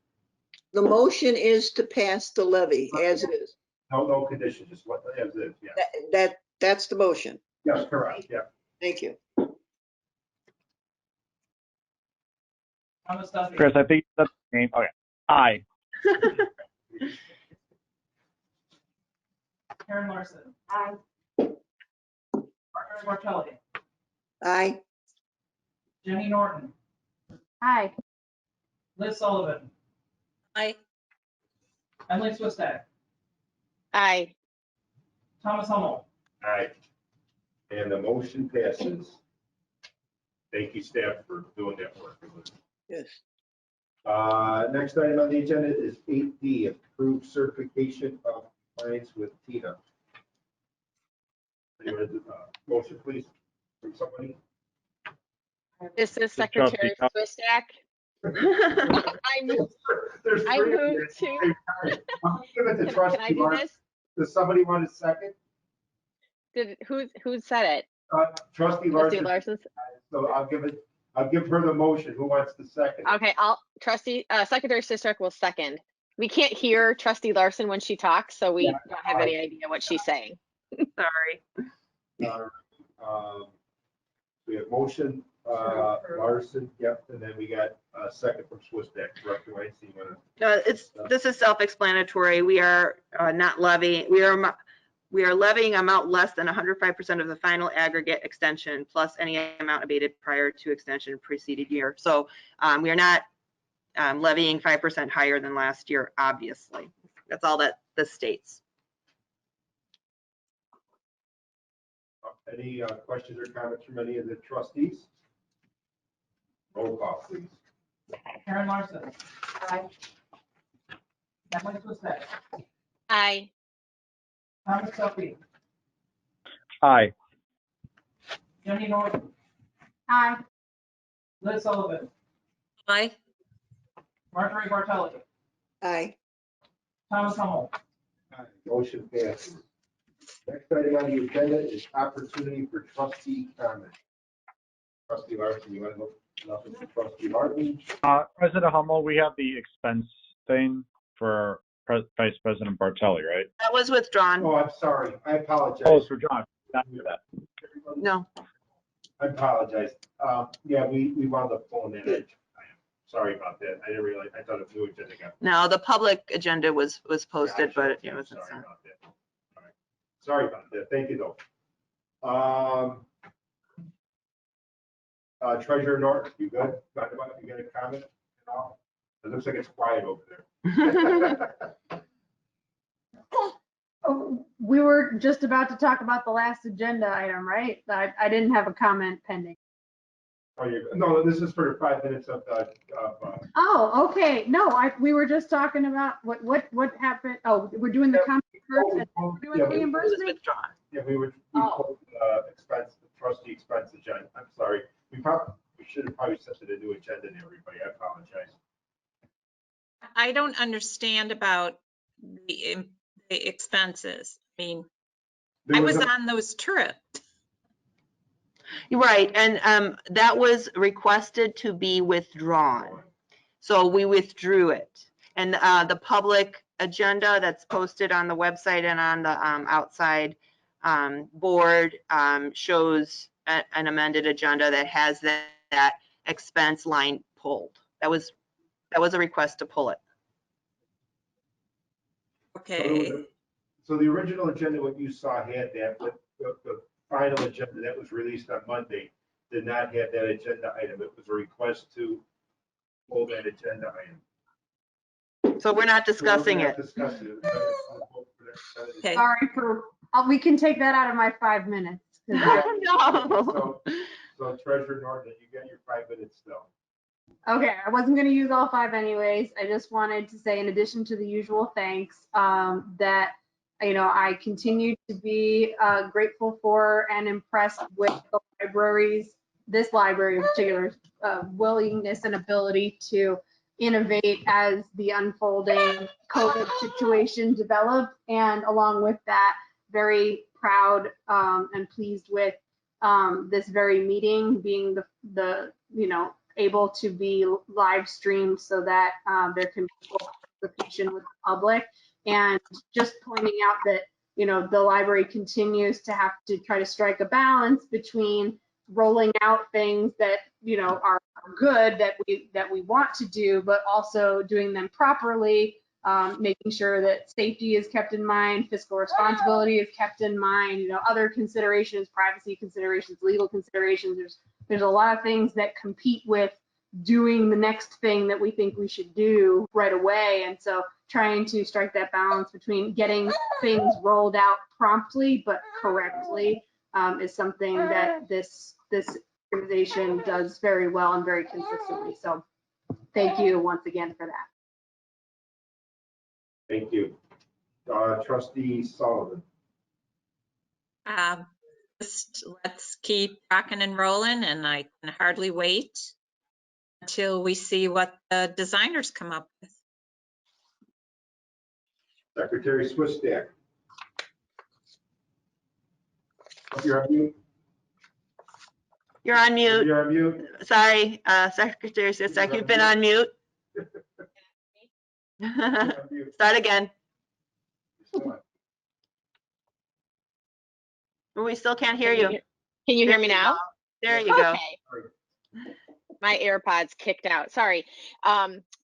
The motion is to pass the levy as it is. No conditions, just what as is. Yeah. That's the motion. Yes, correct. Yeah. Thank you. Thomas Duffy. Chris, I think that's the name. Okay. Aye. Karen Larson. Aye. Marjorie Bartelli. Aye. Jenny Norton. Aye. Liz Sullivan. Aye. Emily Swistak. Aye. Thomas Hummel. Aye. And the motion passes. Thank you, staff, for doing that work. Yes. Next item on the agenda is 8D, approved certification of compliance with TINA. Motion, please, from somebody. This is Trustee Secretary Hummel. Swistak. There's I three of move you. to- I'm giving it to Can I trustee do Larson. this? Does somebody want a second? Who said it? Trustee Trustee Larson. Larson? So I'll give her the motion. Who wants the second? Okay, Secretary Swistak will second. We can't hear Trustee Larson when she talks, so we don't have any idea what she's saying. Sorry. We have motion, Larson, yep, and then we got a second from Swistak. Director Weinstein, you wanna- This is self-explanatory. We are not levying, we are levying amount less than 105% of the final aggregate extension plus any amount abated prior to extension preceded year. So we are not levying 5% higher than last year, obviously. That's all that this states. Any questions or comments from any of the trustees? Roll call, please. Karen Larson. Aye. Emily Swistak. Aye. Thomas Duffy. Aye. Jenny Norton. Aye. Liz Sullivan. Aye. Marjorie Bartelli. Aye. Thomas Hummel. Motion passes. Next item on the agenda is opportunity for trustee comment. Trustee Larson, you want to look nothing for trustee Martin? President Hummel, we have the expense thing for Vice President Bartelli, right? That was withdrawn. Oh, I'm sorry. I apologize. Oh, it's withdrawn. Not do that. No. I apologize. Yeah, we wound up pulling that in. Sorry about that. I didn't realize, I thought it was new agenda got. No, the public agenda was posted, Gotcha. but it wasn't. Sorry about that. All right. Sorry about that. Thank you though. Treasurer Norton, you good? You got a comment at all? It looks like it's quiet over there. Oh, we were just about to talk about the last agenda item, right? I didn't have a comment pending. Oh, no, this is for 5 minutes of Oh, okay. No, we were just talking about what happened. Oh, we're doing the comment first and we're doing the It was reimbursement? withdrawn. yeah, we Oh. pulled expense, the trustee expense agenda. I'm sorry. We should have probably set it a new agenda to everybody. I apologize. I don't understand about the expenses. I mean, I was on those trips. You're right, and that was requested to be withdrawn. So we withdrew it. And the public agenda that's posted on the website and on the outside board shows an amended agenda that has that expense line pulled. That was a request to pull it. Okay. So the original agenda, what you saw had that, but the final agenda that was released on Monday did not have that agenda item. It was a request to pull that agenda item. So we're not discussing We're it. not discussing it. Okay. Sorry we can take that out of my 5 minutes. No. So Treasurer Norton, you got your 5 minutes still. Okay, I wasn't going to use all 5 anyways. I just wanted to say, in addition to the usual thanks, that I continue to be grateful for and impressed with the libraries, this library in particular, willingness and ability to innovate as the unfolding COVID situation developed. And along with that, very proud and pleased with this very meeting being the able to be live streamed so that there can be full participation with the public. And just pointing out that, the library continues to have to try to strike a balance between rolling out things that, are good that we want to do, but also doing them properly, making sure that safety is kept in mind, fiscal responsibility is kept in mind, other considerations, privacy considerations, legal considerations. There's a lot of things that compete with doing the next thing that we think we should do right away. And so trying to strike that balance between getting things rolled out promptly but correctly is something that this organization does very well and very consistently. So thank you once again for that. Thank you. Trustee Sullivan. Just let's keep rocking and rolling, and I can hardly wait until we see what the designers come up with. Secretary Swistak. You're on mute. You're on mute. You're on mute. Sorry, Secretary Sisak, you've been on mute. You're on mute. Start again. We still can't hear you. Can you hear me now? There you go. Okay. My AirPods kicked out. Sorry.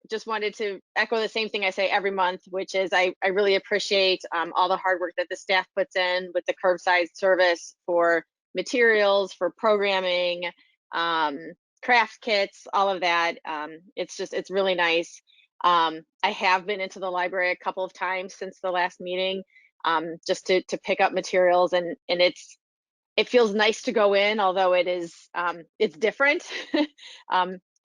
Just wanted to echo the same thing I say every month, which is I really appreciate all the hard work that the staff puts in with the curbside service for materials, for programming, craft kits, all of that. It's really nice. I have been into the library a couple of times since the last meeting, just to pick up materials, and it feels nice to go in, although it's different.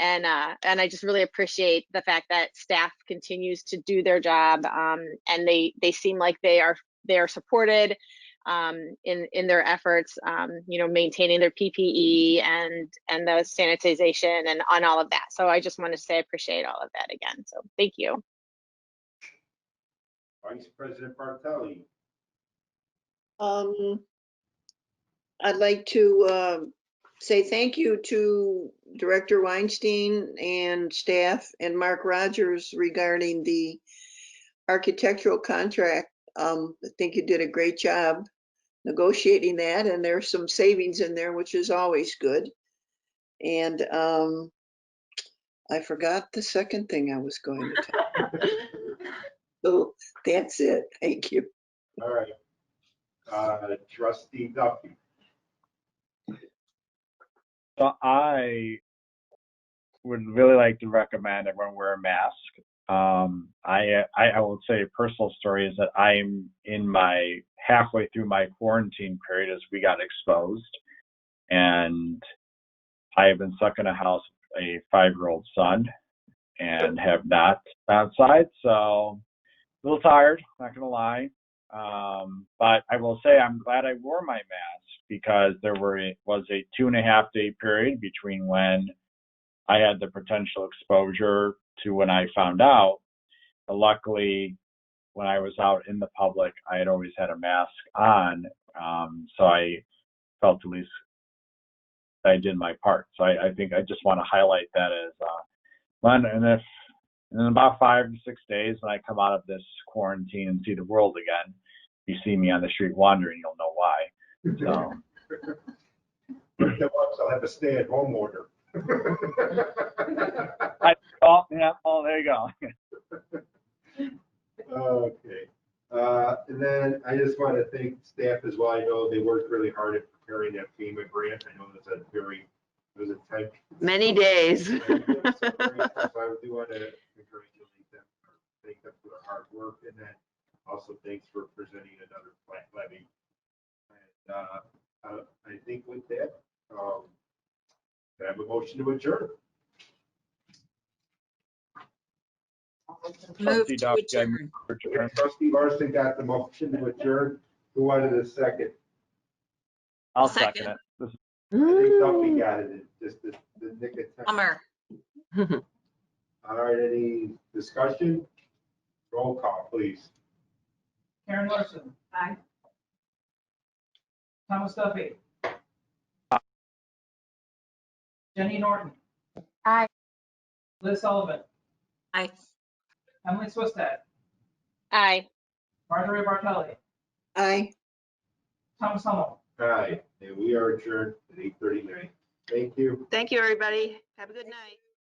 And I just really appreciate the fact that staff continues to do their job, and they seem like they are supported in their efforts, maintaining their PPE and the sanitization and on all of that. So I just want to say I appreciate all of that again. So thank you. Vice President Bartelli. I'd like to say thank you to Director Weinstein and staff and Mark Rogers regarding the architectural contract. I think you did a great job negotiating that, and there's some savings in there, which is always good. And I forgot the second thing I was going to tell. So that's it. Thank you. All right. Trustee Duffy. So I would really like to recommend everyone wear a mask. I will say a personal story is that I'm in my halfway through my quarantine period as we got exposed, and I have been stuck in a house with a 5-year-old son and have not been outside, so a little tired, not gonna lie. But I will say I'm glad I wore my mask because there was a 2.5-day period between when I had the potential exposure to when I found out. But luckily, when I was out in the public, I had always had a mask on, so I felt at least I did my part. So I think I just want to highlight that as one. And if in about 5 to 6 days, when I come out of this quarantine and see the world again, you see me on the street wandering, you'll know why. So. I'll have a stay-at-home order. Oh, there you go. Okay. And then I just want to thank staff as well. I know they worked really hard at preparing that FEMA grant. I know it was a time. Many days. So I do want to congratulate them, thank them for their hard work, and then also thanks for presenting another plant levy. And I think with that, I have a motion to adjourn. Move Trustee to Duffy, I adjourn. move to adjourn. Trustee Larson got the motion to adjourn. Who wanted a second? I'll second it. I think Duffy got it. Just the nick of time. Bummer. All right, any discussion? Roll call, please. Karen Larson. Aye. Thomas Duffy. Jenny Norton. Aye. Liz Sullivan. Aye. Emily Swistat. Aye. Marjorie Bartelli. Aye. Thomas Hummel. All right, and we are adjourned at 8:39. Thank you. Thank you, everybody. Have a good night.